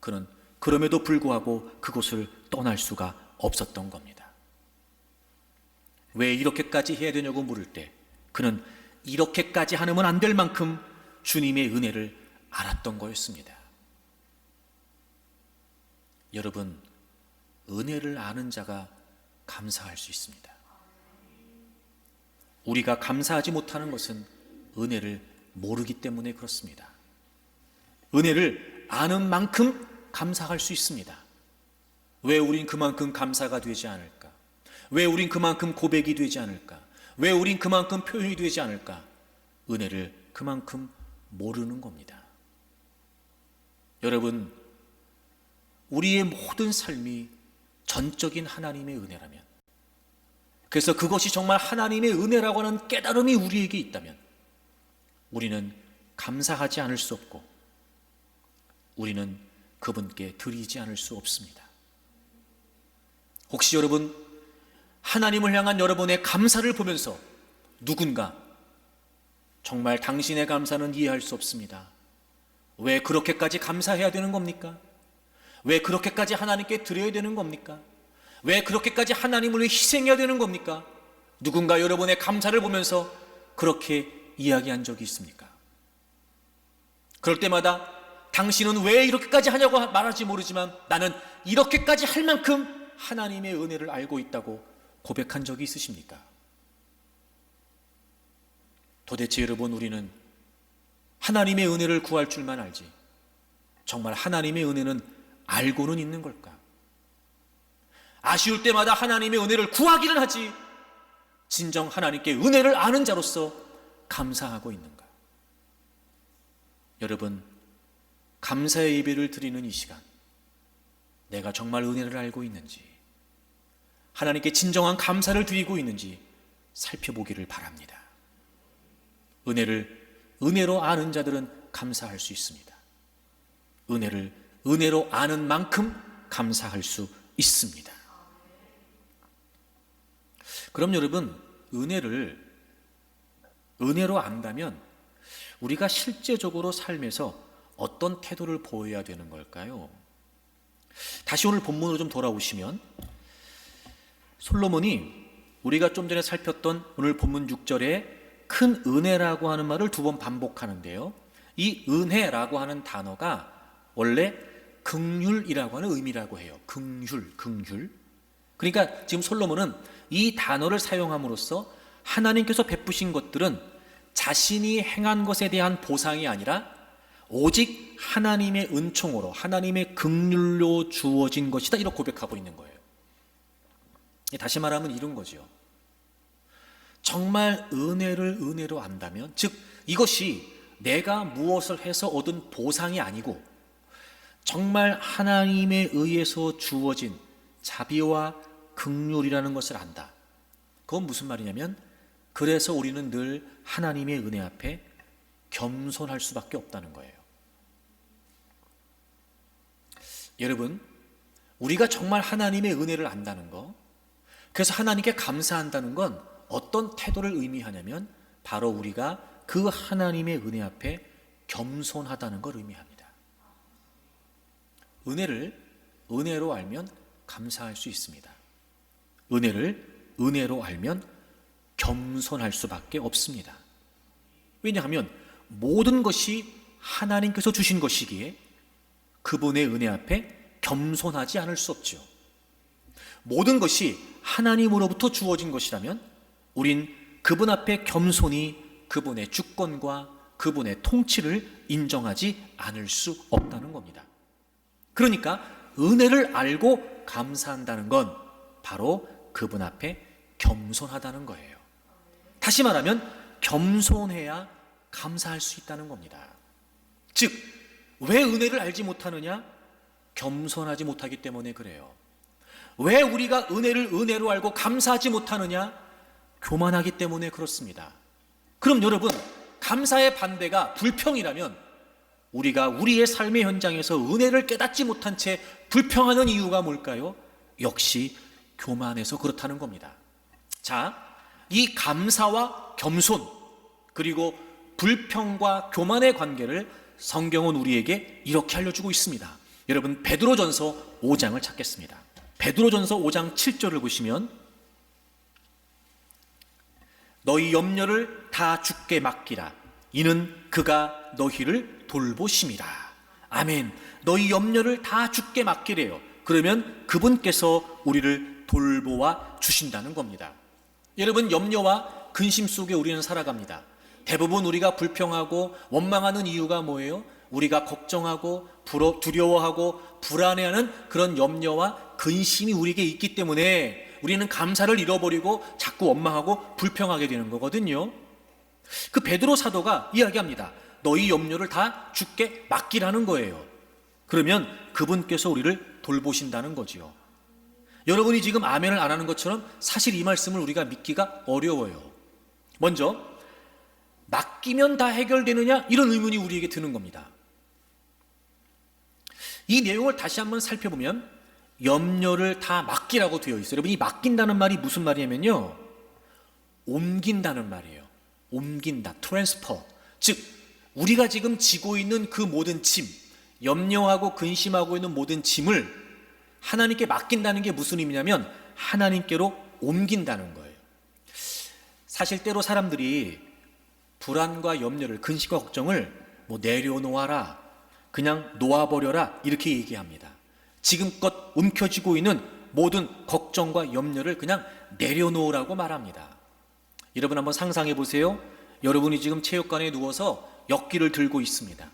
그는 그럼에도 불구하고 그곳을 떠날 수가 없었던 겁니다. 왜 이렇게까지 해야 되냐고 물을 때 그는 이렇게까지 하면 안 될 만큼 주님의 은혜를 알았던 거였습니다. 여러분, 은혜를 아는 자가 감사할 수 있습니다. 우리가 감사하지 못하는 것은 은혜를 모르기 때문에 그렇습니다. 은혜를 아는 만큼 감사할 수 있습니다. 왜 우린 그만큼 감사가 되지 않을까? 왜 우린 그만큼 고백이 되지 않을까? 왜 우린 그만큼 표현이 되지 않을까? 은혜를 그만큼 모르는 겁니다. 여러분, 우리의 모든 삶이 전적인 하나님의 은혜라면, 그래서 그것이 정말 하나님의 은혜라고 하는 깨달음이 우리에게 있다면 우리는 감사하지 않을 수 없고 우리는 그분께 드리지 않을 수 없습니다. 혹시 여러분, 하나님을 향한 여러분의 감사를 보면서 누군가 정말 당신의 감사는 이해할 수 없습니다. 왜 그렇게까지 감사해야 되는 겁니까? 왜 그렇게까지 하나님께 드려야 되는 겁니까? 왜 그렇게까지 하나님을 위해 희생해야 되는 겁니까? 누군가 여러분의 감사를 보면서 그렇게 이야기한 적이 있습니까? 그럴 때마다 당신은 왜 이렇게까지 하냐고 말할지 모르지만 나는 이렇게까지 할 만큼 하나님의 은혜를 알고 있다고 고백한 적이 있으십니까? 도대체 여러분, 우리는 하나님의 은혜를 구할 줄만 알지 정말 하나님의 은혜는 알고는 있는 걸까? 아쉬울 때마다 하나님의 은혜를 구하기는 하지 진정 하나님께 은혜를 아는 자로서 감사하고 있는가? 여러분, 감사의 예배를 드리는 이 시간, 내가 정말 은혜를 알고 있는지, 하나님께 진정한 감사를 드리고 있는지 살펴보기를 바랍니다. 은혜를 은혜로 아는 자들은 감사할 수 있습니다. 은혜를 은혜로 아는 만큼 감사할 수 있습니다. 그럼 여러분, 은혜를 은혜로 안다면 우리가 실제적으로 삶에서 어떤 태도를 보여야 되는 걸까요? 다시 오늘 본문으로 좀 돌아오시면, 솔로몬이 우리가 좀 전에 살폈던 오늘 본문 6절에 큰 은혜라고 하는 말을 2번 반복하는데요, 이 은혜라고 하는 단어가 원래 긍휼이라고 하는 의미라고 해요. 긍휼. 그러니까 지금 솔로몬은 이 단어를 사용함으로써 하나님께서 베푸신 것들은 자신이 행한 것에 대한 보상이 아니라 오직 하나님의 은총으로, 하나님의 긍휼로 주어진 것이다, 이렇게 고백하고 있는 거예요. 다시 말하면 이런 거죠. 정말 은혜를 은혜로 안다면, 즉 이것이 내가 무엇을 해서 얻은 보상이 아니고 정말 하나님에 의해서 주어진 자비와 긍휼이라는 것을 안다. 그건 무슨 말이냐면, 그래서 우리는 늘 하나님의 은혜 앞에 겸손할 수밖에 없다는 거예요. 여러분, 우리가 정말 하나님의 은혜를 안다는 거, 그래서 하나님께 감사한다는 건 어떤 태도를 의미하냐면 바로 우리가 그 하나님의 은혜 앞에 겸손하다는 걸 의미합니다. 은혜를 은혜로 알면 감사할 수 있습니다. 은혜를 은혜로 알면 겸손할 수밖에 없습니다. 왜냐하면 모든 것이 하나님께서 주신 것이기에 그분의 은혜 앞에 겸손하지 않을 수 없죠. 모든 것이 하나님으로부터 주어진 것이라면 우린 그분 앞에 겸손히 그분의 주권과 그분의 통치를 인정하지 않을 수 없다는 겁니다. 그러니까 은혜를 알고 감사한다는 건 바로 그분 앞에 겸손하다는 거예요. 다시 말하면 겸손해야 감사할 수 있다는 겁니다. 즉, 왜 은혜를 알지 못하느냐? 겸손하지 못하기 때문에 그래요. 왜 우리가 은혜를 은혜로 알고 감사하지 못하느냐? 교만하기 때문에 그렇습니다. 그럼 여러분, 감사의 반대가 불평이라면 우리가 우리의 삶의 현장에서 은혜를 깨닫지 못한 채 불평하는 이유가 뭘까요? 역시 교만해서 그렇다는 겁니다. 자, 이 감사와 겸손, 그리고 불평과 교만의 관계를 성경은 우리에게 이렇게 알려주고 있습니다. 여러분, 베드로전서 5장을 찾겠습니다. 베드로전서 5장 7절을 보시면, 너희 염려를 다 주께 맡기라. 이는 그가 너희를 돌보심이라. 아멘. 너희 염려를 다 주께 맡기래요. 그러면 그분께서 우리를 돌보아 주신다는 겁니다. 여러분, 염려와 근심 속에 우리는 살아갑니다. 대부분 우리가 불평하고 원망하는 이유가 뭐예요? 우리가 걱정하고 두려워하고 불안해하는 그런 염려와 근심이 우리에게 있기 때문에 우리는 감사를 잃어버리고 자꾸 원망하고 불평하게 되는 거거든요. 그 베드로 사도가 이야기합니다. 너희 염려를 다 주께 맡기라는 거예요. 그러면 그분께서 우리를 돌보신다는 거지요. 여러분이 지금 아멘을 안 하는 것처럼 사실 이 말씀을 우리가 믿기가 어려워요. 먼저, 맡기면 다 해결되느냐? 이런 의문이 우리에게 드는 겁니다. 이 내용을 다시 한번 살펴보면 염려를 다 맡기라고 되어 있어요. 여러분, 이 맡긴다는 말이 무슨 말이냐면요, 옮긴다는 말이에요. 옮긴다, 트랜스퍼. 즉, 우리가 지금 지고 있는 그 모든 짐, 염려하고 근심하고 있는 모든 짐을 하나님께 맡긴다는 게 무슨 의미냐면 하나님께로 옮긴다는 거예요. 사실 때로 사람들이 불안과 염려를, 근심과 걱정을 내려놓아라, 그냥 놓아버려라, 이렇게 얘기합니다. 지금껏 움켜쥐고 있는 모든 걱정과 염려를 그냥 내려놓으라고 말합니다. 여러분, 한번 상상해 보세요. 여러분이 지금 체육관에 누워서 역기를 들고 있습니다.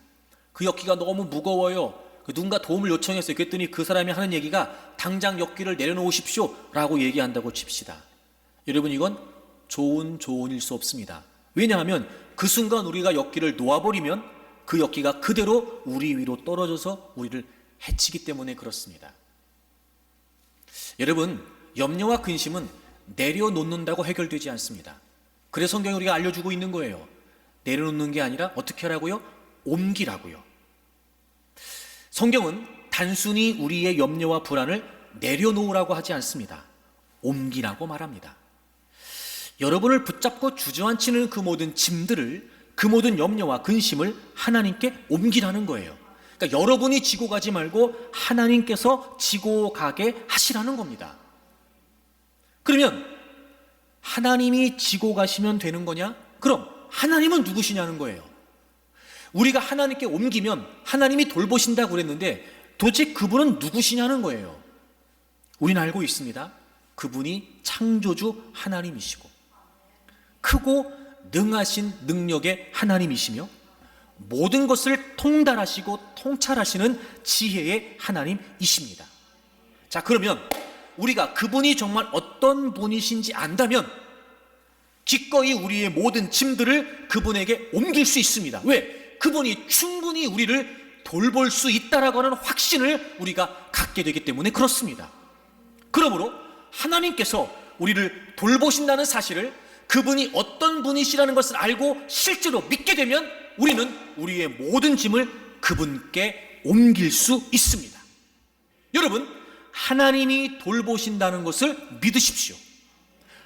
그 역기가 너무 무거워요. 누군가 도움을 요청했어요. 그랬더니 그 사람이 하는 얘기가 당장 역기를 내려놓으십시오 라고 얘기한다고 칩시다. 여러분, 이건 좋은 조언일 수 없습니다. 왜냐하면 그 순간 우리가 역기를 놓아버리면 그 역기가 그대로 우리 위로 떨어져서 우리를 해치기 때문에 그렇습니다. 여러분, 염려와 근심은 내려놓는다고 해결되지 않습니다. 그래서 성경이 우리가 알려주고 있는 거예요. 내려놓는 게 아니라 어떻게 하라고요? 옮기라고요. 성경은 단순히 우리의 염려와 불안을 내려놓으라고 하지 않습니다. 옮기라고 말합니다. 여러분을 붙잡고 주저앉히는 그 모든 짐들을, 그 모든 염려와 근심을 하나님께 옮기라는 거예요. 그러니까 여러분이 지고 가지 말고 하나님께서 지고 가게 하시라는 겁니다. 그러면 하나님이 지고 가시면 되는 거냐? 그럼 하나님은 누구시냐는 거예요. 우리가 하나님께 옮기면 하나님이 돌보신다고 그랬는데 도대체 그분은 누구시냐는 거예요. 우리는 알고 있습니다. 그분이 창조주 하나님이시고 크고 능하신 능력의 하나님이시며 모든 것을 통달하시고 통찰하시는 지혜의 하나님이십니다. 자, 그러면 우리가 그분이 정말 어떤 분이신지 안다면 기꺼이 우리의 모든 짐들을 그분에게 옮길 수 있습니다. 왜? 그분이 충분히 우리를 돌볼 수 있다라고 하는 확신을 우리가 갖게 되기 때문에 그렇습니다. 그러므로 하나님께서 우리를 돌보신다는 사실을, 그분이 어떤 분이시라는 것을 알고 실제로 믿게 되면 우리는 우리의 모든 짐을 그분께 옮길 수 있습니다. 여러분, 하나님이 돌보신다는 것을 믿으십시오.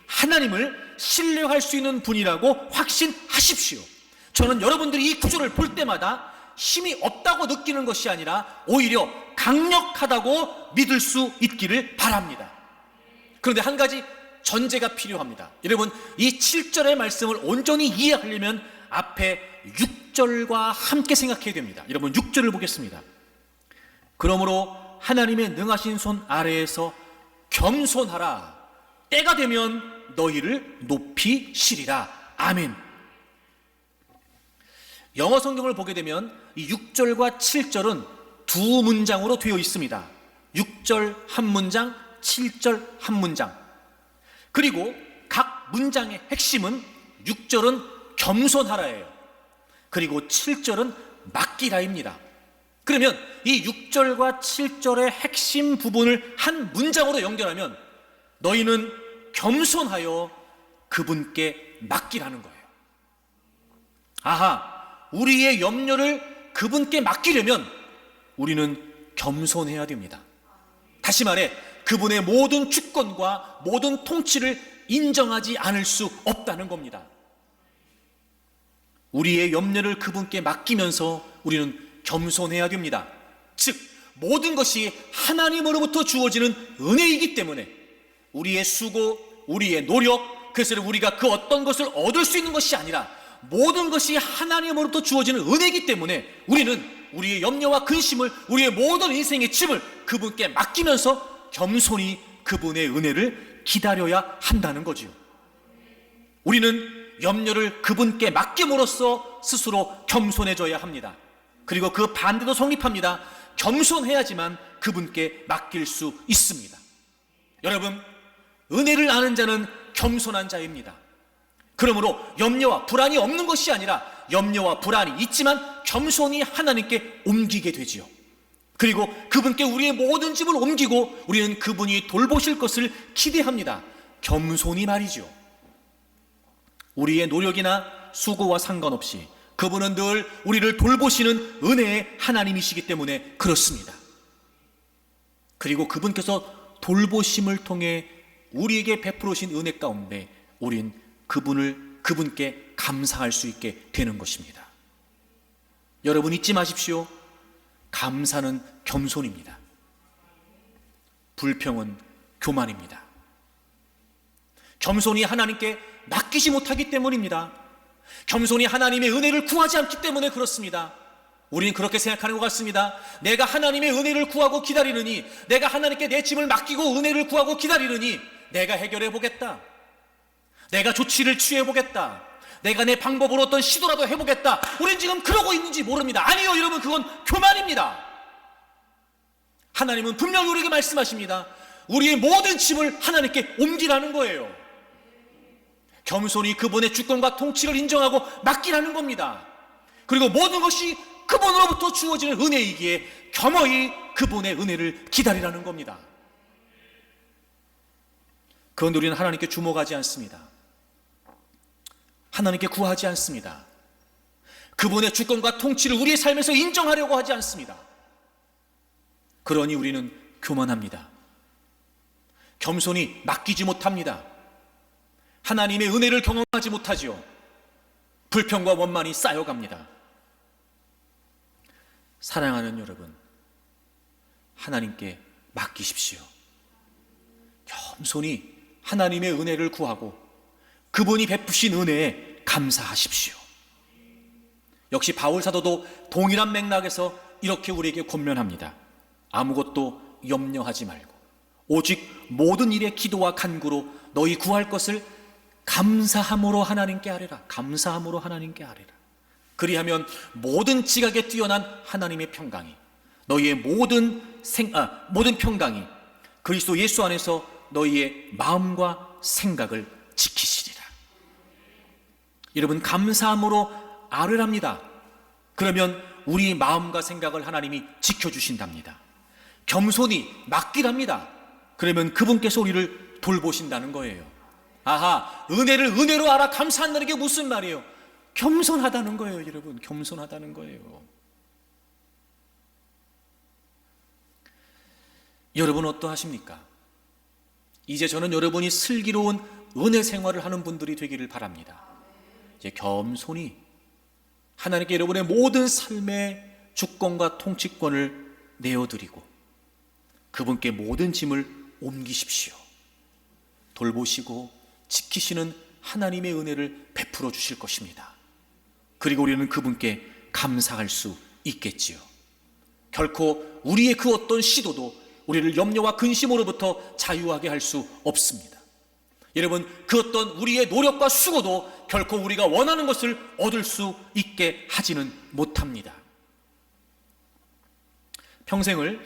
하나님을 신뢰할 수 있는 분이라고 확신하십시오. 저는 여러분들이 이 구절을 볼 때마다 힘이 없다고 느끼는 것이 아니라 오히려 강력하다고 믿을 수 있기를 바랍니다. 그런데 한 가지 전제가 필요합니다. 여러분, 이 7절의 말씀을 온전히 이해하려면 앞에 6절과 함께 생각해야 됩니다. 여러분, 6절을 보겠습니다. 그러므로 하나님의 능하신 손 아래에서 겸손하라. 때가 되면 너희를 높이시리라. 아멘. 영어 성경을 보게 되면 이 6절과 7절은 두 문장으로 되어 있습니다. 6절 한 문장, 7절 한 문장. 그리고 각 문장의 핵심은 6절은 겸손하라예요. 그리고 7절은 맡기라입니다. 그러면 이 6절과 7절의 핵심 부분을 한 문장으로 연결하면 너희는 겸손하여 그분께 맡기라는 거예요. 아하, 우리의 염려를 그분께 맡기려면 우리는 겸손해야 됩니다. 다시 말해 그분의 모든 주권과 모든 통치를 인정하지 않을 수 없다는 겁니다. 우리의 염려를 그분께 맡기면서 우리는 겸손해야 됩니다. 즉 모든 것이 하나님으로부터 주어지는 은혜이기 때문에 우리의 수고, 우리의 노력, 그래서 우리가 그 어떤 것을 얻을 수 있는 것이 아니라 모든 것이 하나님으로부터 주어지는 은혜이기 때문에 우리는 우리의 염려와 근심을, 우리의 모든 인생의 짐을 그분께 맡기면서 겸손히 그분의 은혜를 기다려야 한다는 거지요. 우리는 염려를 그분께 맡김으로써 스스로 겸손해져야 합니다. 그리고 그 반대도 성립합니다. 겸손해야지만 그분께 맡길 수 있습니다. 여러분, 은혜를 아는 자는 겸손한 자입니다. 그러므로 염려와 불안이 없는 것이 아니라 염려와 불안이 있지만 겸손히 하나님께 옮기게 되지요. 그리고 그분께 우리의 모든 짐을 옮기고 우리는 그분이 돌보실 것을 기대합니다. 겸손히 말이죠. 우리의 노력이나 수고와 상관없이 그분은 늘 우리를 돌보시는 은혜의 하나님이시기 때문에 그렇습니다. 그리고 그분께서 돌보심을 통해 우리에게 베풀으신 은혜 가운데 우린 그분께 감사할 수 있게 되는 것입니다. 여러분 잊지 마십시오. 감사는 겸손입니다. 불평은 교만입니다. 겸손히 하나님께 맡기지 못하기 때문입니다. 겸손히 하나님의 은혜를 구하지 않기 때문에 그렇습니다. 우리는 그렇게 생각하는 것 같습니다. 내가 하나님의 은혜를 구하고 기다리느니, 내가 하나님께 내 짐을 맡기고 은혜를 구하고 기다리느니 내가 해결해 보겠다, 내가 조치를 취해 보겠다, 내가 내 방법으로 어떤 시도라도 해보겠다. 우린 지금 그러고 있는지 모릅니다. 아니요 여러분, 그건 교만입니다. 하나님은 분명히 우리에게 말씀하십니다. 우리의 모든 짐을 하나님께 옮기라는 거예요. 겸손히 그분의 주권과 통치를 인정하고 맡기라는 겁니다. 그리고 모든 것이 그분으로부터 주어지는 은혜이기에 겸허히 그분의 은혜를 기다리라는 겁니다. 그런데 우리는 하나님께 주목하지 않습니다. 하나님께 구하지 않습니다. 그분의 주권과 통치를 우리의 삶에서 인정하려고 하지 않습니다. 그러니 우리는 교만합니다. 겸손히 맡기지 못합니다. 하나님의 은혜를 경험하지 못하지요. 불평과 원만이 쌓여갑니다. 사랑하는 여러분, 하나님께 맡기십시오. 겸손히 하나님의 은혜를 구하고 그분이 베푸신 은혜에 감사하십시오. 역시 바울 사도도 동일한 맥락에서 이렇게 우리에게 권면합니다. 아무것도 염려하지 말고 오직 모든 일에 기도와 간구로 너희 구할 것을 감사함으로 하나님께 아뢰라. 감사함으로 하나님께 아뢰라. 그리하면 모든 지각에 뛰어난 하나님의 평강이 너희의 모든 평강이 그리스도 예수 안에서 너희의 마음과 생각을 지키시리라. 여러분, 감사함으로 아뢰랍니다. 그러면 우리 마음과 생각을 하나님이 지켜주신답니다. 겸손히 맡기랍니다. 그러면 그분께서 우리를 돌보신다는 거예요. 아하, 은혜를 은혜로 알아 감사한다는 게 무슨 말이에요? 겸손하다는 거예요, 여러분. 겸손하다는 거예요. 여러분 어떠하십니까? 이제 저는 여러분이 슬기로운 은혜 생활을 하는 분들이 되기를 바랍니다. 이제 겸손히 하나님께 여러분의 모든 삶의 주권과 통치권을 내어드리고 그분께 모든 짐을 옮기십시오. 돌보시고 지키시는 하나님의 은혜를 베풀어 주실 것입니다. 그리고 우리는 그분께 감사할 수 있겠지요. 결코 우리의 그 어떤 시도도 우리를 염려와 근심으로부터 자유하게 할 수 없습니다. 여러분, 그 어떤 우리의 노력과 수고도 결코 우리가 원하는 것을 얻을 수 있게 하지는 못합니다. 평생을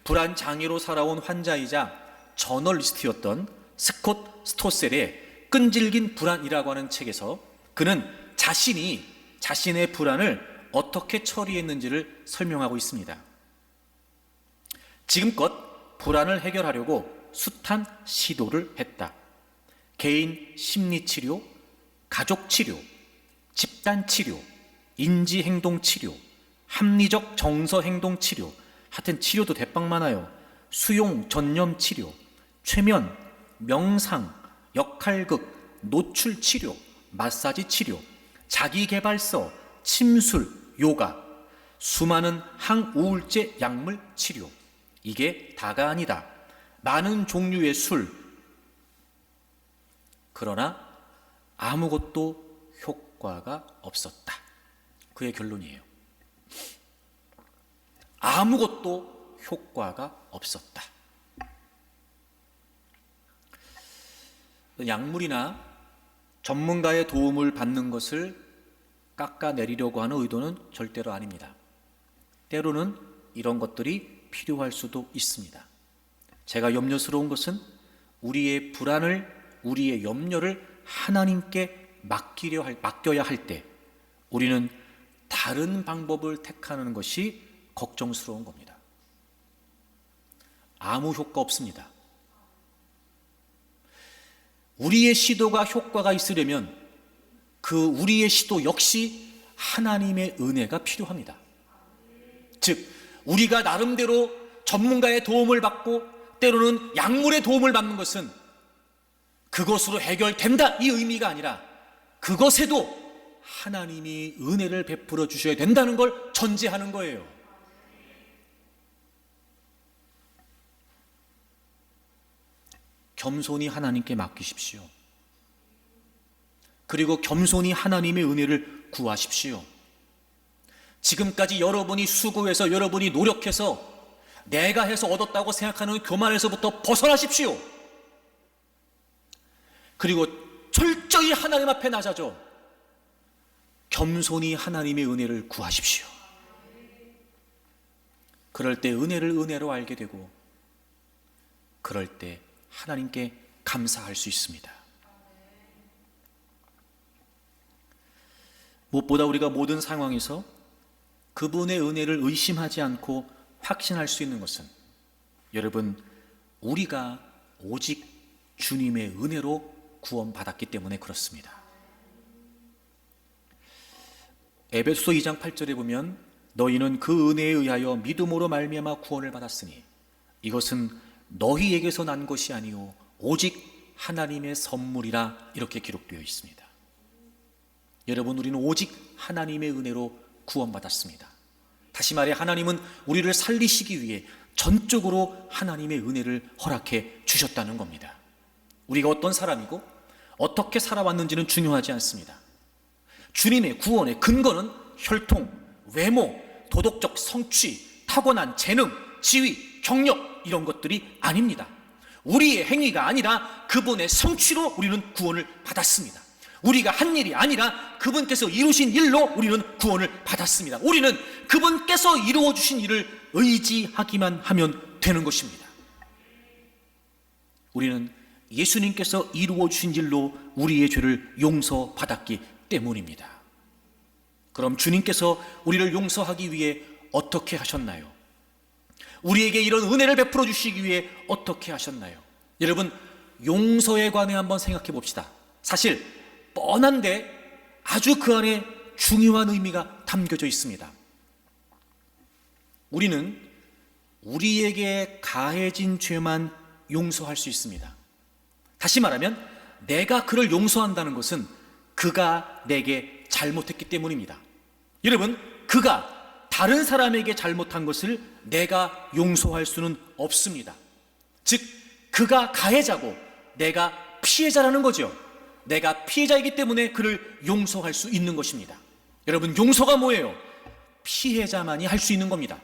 불안 장애로 살아온 환자이자 저널리스트였던 스콧 스토셀의 끈질긴 불안이라고 하는 책에서 그는 자신이 자신의 불안을 어떻게 처리했는지를 설명하고 있습니다. 지금껏 불안을 해결하려고 숱한 시도를 했다. 개인 심리치료, 가족치료, 집단치료, 인지행동치료, 합리적 정서행동치료, 하여튼 치료도 대빵 많아요. 수용 전념치료, 최면, 명상, 역할극, 노출치료, 마사지치료, 자기개발서, 침술, 요가, 수많은 항우울제 약물 치료. 이게 다가 아니다. 많은 종류의 술. 그러나 아무것도 효과가 없었다. 그의 결론이에요. 아무것도 효과가 없었다. 약물이나 전문가의 도움을 받는 것을 깎아내리려고 하는 의도는 절대로 아닙니다. 때로는 이런 것들이 필요할 수도 있습니다. 제가 염려스러운 것은 우리의 불안을, 우리의 염려를 하나님께 맡겨야 할 때 우리는 다른 방법을 택하는 것이 걱정스러운 겁니다. 아무 효과 없습니다. 우리의 시도가 효과가 있으려면 그 우리의 시도 역시 하나님의 은혜가 필요합니다. 즉, 우리가 나름대로 전문가의 도움을 받고 때로는 약물의 도움을 받는 것은 그것으로 해결된다 이 의미가 아니라 그것에도 하나님이 은혜를 베풀어 주셔야 된다는 걸 전제하는 거예요. 겸손히 하나님께 맡기십시오. 그리고 겸손히 하나님의 은혜를 구하십시오. 지금까지 여러분이 수고해서 여러분이 노력해서 내가 해서 얻었다고 생각하는 교만에서부터 벗어나십시오. 그리고 철저히 하나님 앞에 낮아져 겸손히 하나님의 은혜를 구하십시오. 그럴 때 은혜를 은혜로 알게 되고 그럴 때 하나님께 감사할 수 있습니다. 무엇보다 우리가 모든 상황에서 그분의 은혜를 의심하지 않고 확신할 수 있는 것은 여러분, 우리가 오직 주님의 은혜로 구원받았기 때문에 그렇습니다. 에베소서 2장 8절에 보면 너희는 그 은혜에 의하여 믿음으로 말미암아 구원을 받았으니 이것은 너희에게서 난 것이 아니요 오직 하나님의 선물이라, 이렇게 기록되어 있습니다. 여러분, 우리는 오직 하나님의 은혜로 구원받았습니다. 다시 말해 하나님은 우리를 살리시기 위해 전적으로 하나님의 은혜를 허락해 주셨다는 겁니다. 우리가 어떤 사람이고 어떻게 살아왔는지는 중요하지 않습니다. 주님의 구원의 근거는 혈통, 외모, 도덕적 성취, 타고난 재능, 지위, 경력, 이런 것들이 아닙니다. 우리의 행위가 아니라 그분의 성취로 우리는 구원을 받았습니다. 우리가 한 일이 아니라 그분께서 이루신 일로 우리는 구원을 받았습니다. 우리는 그분께서 이루어 주신 일을 의지하기만 하면 되는 것입니다. 우리는 예수님께서 이루어 주신 일로 우리의 죄를 용서받았기 때문입니다. 그럼 주님께서 우리를 용서하기 위해 어떻게 하셨나요? 우리에게 이런 은혜를 베풀어 주시기 위해 어떻게 하셨나요? 여러분, 용서에 관해 한번 생각해 봅시다. 사실 뻔한데 아주 그 안에 중요한 의미가 담겨져 있습니다. 우리는 우리에게 가해진 죄만 용서할 수 있습니다. 다시 말하면 내가 그를 용서한다는 것은 그가 내게 잘못했기 때문입니다. 여러분, 그가 다른 사람에게 잘못한 것을 내가 용서할 수는 없습니다. 즉, 그가 가해자고 내가 피해자라는 거죠. 내가 피해자이기 때문에 그를 용서할 수 있는 것입니다. 여러분, 용서가 뭐예요? 피해자만이 할 수 있는 겁니다.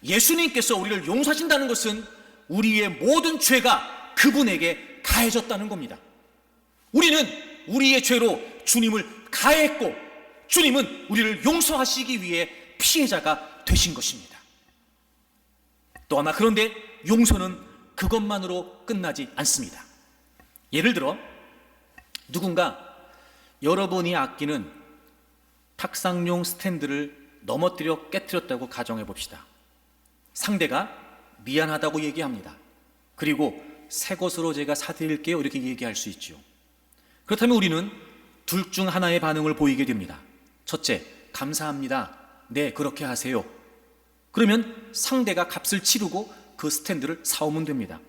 예수님께서 우리를 용서하신다는 것은 우리의 모든 죄가 그분에게 가해졌다는 겁니다. 우리는 우리의 죄로 주님을 가해했고 주님은 우리를 용서하시기 위해 피해자가 되신 것입니다. 또 하나, 그런데 용서는 그것만으로 끝나지 않습니다. 예를 들어 누군가 여러분이 아끼는 탁상용 스탠드를 넘어뜨려 깨뜨렸다고 가정해 봅시다. 상대가 미안하다고 얘기합니다. 그리고 새 것으로 제가 사드릴게요, 이렇게 얘기할 수 있죠. 그렇다면 우리는 둘 중 하나의 반응을 보이게 됩니다. 첫째, 감사합니다. 네, 그렇게 하세요. 그러면 상대가 값을 치르고 그 스탠드를 사오면 됩니다.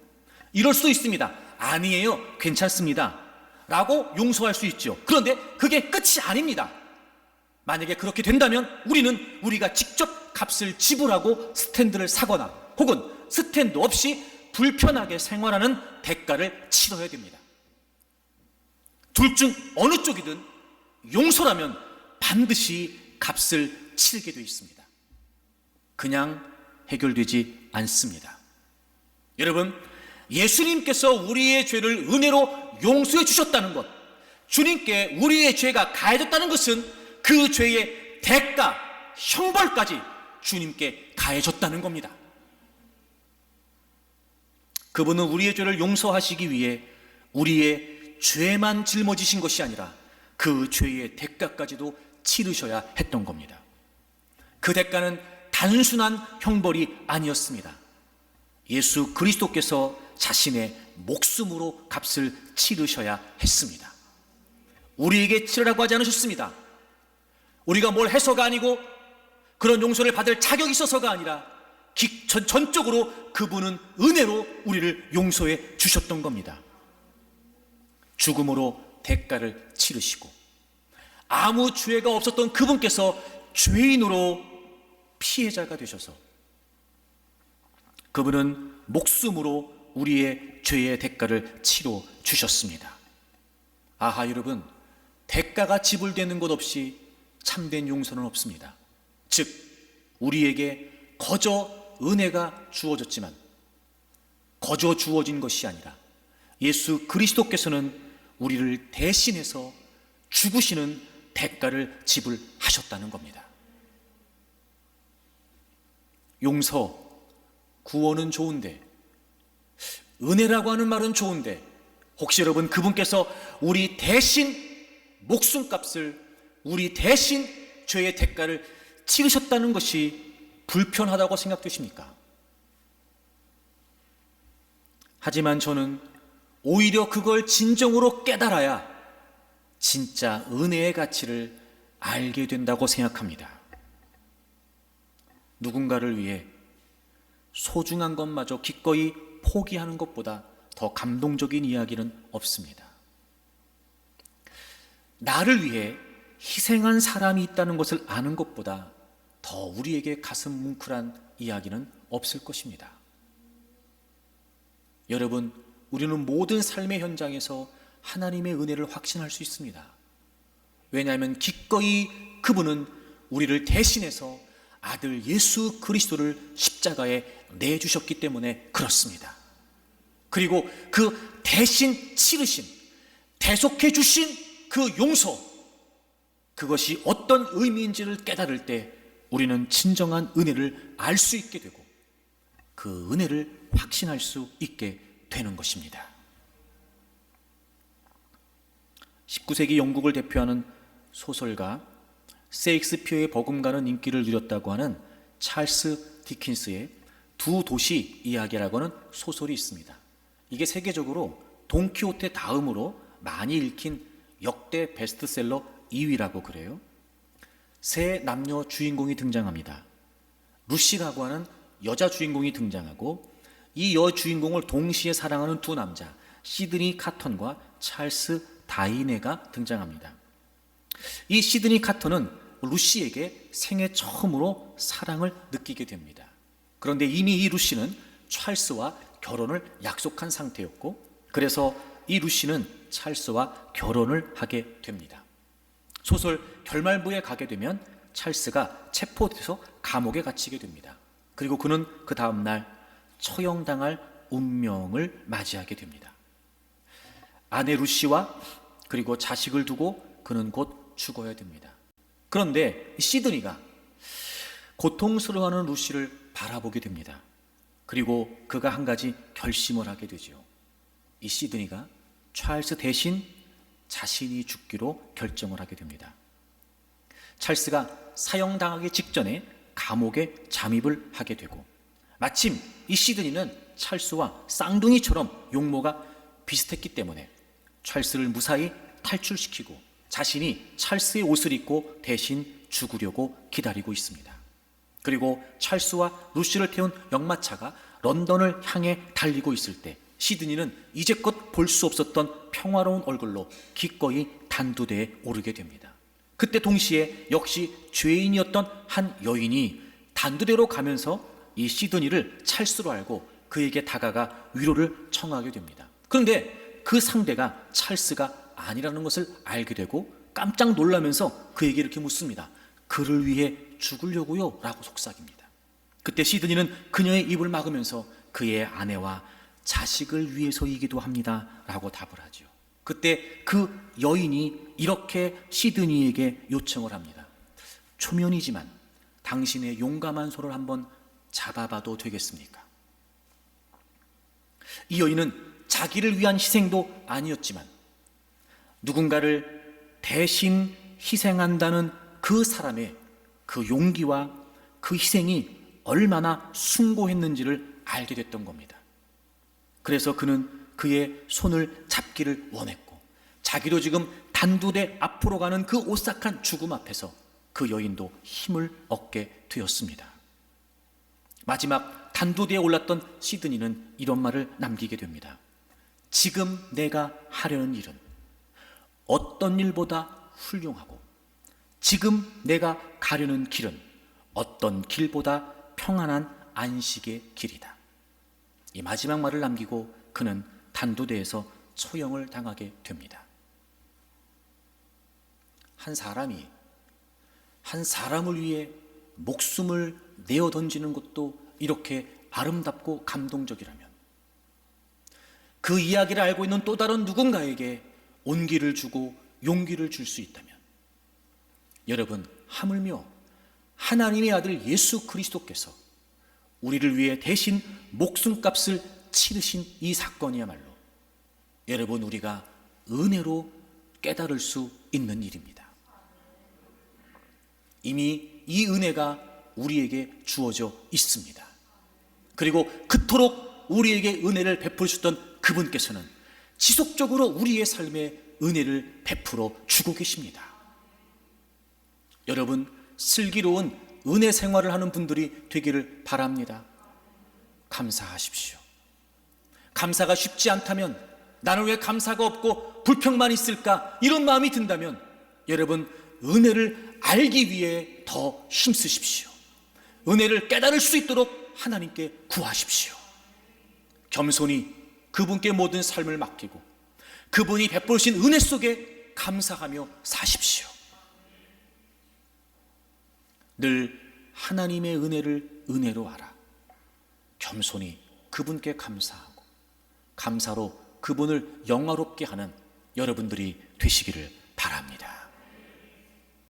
이럴 수도 있습니다. 아니에요, 괜찮습니다 라고 용서할 수 있죠. 그런데 그게 끝이 아닙니다. 만약에 그렇게 된다면 우리는 우리가 직접 값을 지불하고 스탠드를 사거나 혹은 스탠드 없이 불편하게 생활하는 대가를 치러야 됩니다. 둘 중 어느 쪽이든 용서라면 반드시 값을 치르게 되어 있습니다. 그냥 해결되지 않습니다. 여러분, 예수님께서 우리의 죄를 은혜로 용서해 주셨다는 것, 주님께 우리의 죄가 가해졌다는 것은 그 죄의 대가, 형벌까지 주님께 가해졌다는 겁니다. 그분은 우리의 죄를 용서하시기 위해 우리의 죄만 짊어지신 것이 아니라 그 죄의 대가까지도 치르셔야 했던 겁니다. 그 대가는 단순한 형벌이 아니었습니다. 예수 그리스도께서 자신의 목숨으로 값을 치르셔야 했습니다. 우리에게 치르라고 하지 않으셨습니다. 우리가 뭘 해서가 아니고 그런 용서를 받을 자격이 있어서가 아니라 전적으로 그분은 은혜로 우리를 용서해 주셨던 겁니다. 죽음으로 대가를 치르시고 아무 죄가 없었던 그분께서 죄인으로 피해자가 되셔서 그분은 목숨으로 우리의 죄의 대가를 치러 주셨습니다. 아하, 여러분, 대가가 지불되는 것 없이 참된 용서는 없습니다. 즉, 우리에게 거저 은혜가 주어졌지만 거저 주어진 것이 아니라 예수 그리스도께서는 우리를 대신해서 죽으시는 대가를 지불하셨다는 겁니다. 용서, 구원은 좋은데, 은혜라고 하는 말은 좋은데, 혹시 여러분 그분께서 우리 대신 목숨값을, 우리 대신 죄의 대가를 치르셨다는 것이 불편하다고 생각되십니까? 하지만 저는 오히려 그걸 진정으로 깨달아야 진짜 은혜의 가치를 알게 된다고 생각합니다. 누군가를 위해 소중한 것마저 기꺼이 포기하는 것보다 더 감동적인 이야기는 없습니다. 나를 위해 희생한 사람이 있다는 것을 아는 것보다 더 우리에게 가슴 뭉클한 이야기는 없을 것입니다. 여러분, 우리는 모든 삶의 현장에서 하나님의 은혜를 확신할 수 있습니다. 왜냐하면 기꺼이 그분은 우리를 대신해서 아들 예수 그리스도를 십자가에 내주셨기 때문에 그렇습니다. 그리고 그 대신 치르신, 대속해 주신 그 용서, 그것이 어떤 의미인지를 깨달을 때 우리는 진정한 은혜를 알 수 있게 되고 그 은혜를 확신할 수 있게 되는 것입니다. 19세기 영국을 대표하는 소설가 세익스피어의 버금가는 인기를 누렸다고 하는 찰스 디킨스의 두 도시 이야기라고 하는 소설이 있습니다. 이게 세계적으로 돈키호테 다음으로 많이 읽힌 역대 베스트셀러 2위라고 그래요. 세 남녀 주인공이 등장합니다. 루시라고 하는 여자 주인공이 등장하고 이 여주인공을 동시에 사랑하는 두 남자 시드니 카턴과 찰스 다이네가 등장합니다. 이 시드니 카턴은 루시에게 생애 처음으로 사랑을 느끼게 됩니다. 그런데 이미 이 루시는 찰스와 결혼을 약속한 상태였고 그래서 이 루시는 찰스와 결혼을 하게 됩니다. 소설 결말부에 가게 되면 찰스가 체포돼서 감옥에 갇히게 됩니다. 그리고 그는 그 다음날 처형당할 운명을 맞이하게 됩니다. 아내 루시와 그리고 자식을 두고 그는 곧 죽어야 됩니다. 그런데 시드니가 고통스러워하는 루시를 바라보게 됩니다. 그리고 그가 한 가지 결심을 하게 되죠. 이 시드니가 찰스 대신 자신이 죽기로 결정을 하게 됩니다. 찰스가 사형당하기 직전에 감옥에 잠입을 하게 되고 마침 이 시드니는 찰스와 쌍둥이처럼 용모가 비슷했기 때문에 찰스를 무사히 탈출시키고 자신이 찰스의 옷을 입고 대신 죽으려고 기다리고 있습니다. 그리고 찰스와 루시를 태운 역마차가 런던을 향해 달리고 있을 때 시드니는 이제껏 볼 수 없었던 평화로운 얼굴로 기꺼이 단두대에 오르게 됩니다. 그때 동시에 역시 죄인이었던 한 여인이 단두대로 가면서 이 시드니를 찰스로 알고 그에게 다가가 위로를 청하게 됩니다. 그런데 그 상대가 찰스가 아니라는 것을 알게 되고 깜짝 놀라면서 그에게 이렇게 묻습니다. 그를 위해 죽으려고요? 라고 속삭입니다. 그때 시드니는 그녀의 입을 막으면서 그의 아내와 자식을 위해서이기도 합니다 라고 답을 하죠. 그때 그 여인이 이렇게 시드니에게 요청을 합니다. 초면이지만 당신의 용감한 손을 한번 잡아봐도 되겠습니까? 이 여인은 자기를 위한 희생도 아니었지만 누군가를 대신 희생한다는 그 사람의 그 용기와 그 희생이 얼마나 숭고했는지를 알게 됐던 겁니다. 그래서 그는 그의 손을 잡기를 원했고 자기도 지금 단두대 앞으로 가는 그 오싹한 죽음 앞에서 그 여인도 힘을 얻게 되었습니다. 마지막 단두대에 올랐던 시드니는 이런 말을 남기게 됩니다. 지금 내가 하려는 일은 어떤 일보다 훌륭하고 지금 내가 가려는 길은 어떤 길보다 평안한 안식의 길이다. 이 마지막 말을 남기고 그는 단두대에서 처형을 당하게 됩니다. 한 사람이 한 사람을 위해 목숨을 내어 던지는 것도 이렇게 아름답고 감동적이라면 그 이야기를 알고 있는 또 다른 누군가에게 온기를 주고 용기를 줄 수 있다면 여러분, 하물며 하나님의 아들 예수 그리스도께서 우리를 위해 대신 목숨값을 치르신 이 사건이야말로 여러분, 우리가 은혜로 깨달을 수 있는 일입니다. 이미 이 은혜가 우리에게 주어져 있습니다. 그리고 그토록 우리에게 은혜를 베풀으셨던 그분께서는 지속적으로 우리의 삶에 은혜를 베풀어 주고 계십니다. 여러분, 슬기로운 은혜 생활을 하는 분들이 되기를 바랍니다. 감사하십시오. 감사가 쉽지 않다면, 나는 왜 감사가 없고 불평만 있을까, 이런 마음이 든다면 여러분, 은혜를 알기 위해 더 힘쓰십시오. 은혜를 깨달을 수 있도록 하나님께 구하십시오. 겸손히 그분께 모든 삶을 맡기고 그분이 베푸신 은혜 속에 감사하며 사십시오. 늘 하나님의 은혜를 은혜로 알아 겸손히 그분께 감사하고 감사로 그분을 영화롭게 하는 여러분들이 되시기를 바랍니다.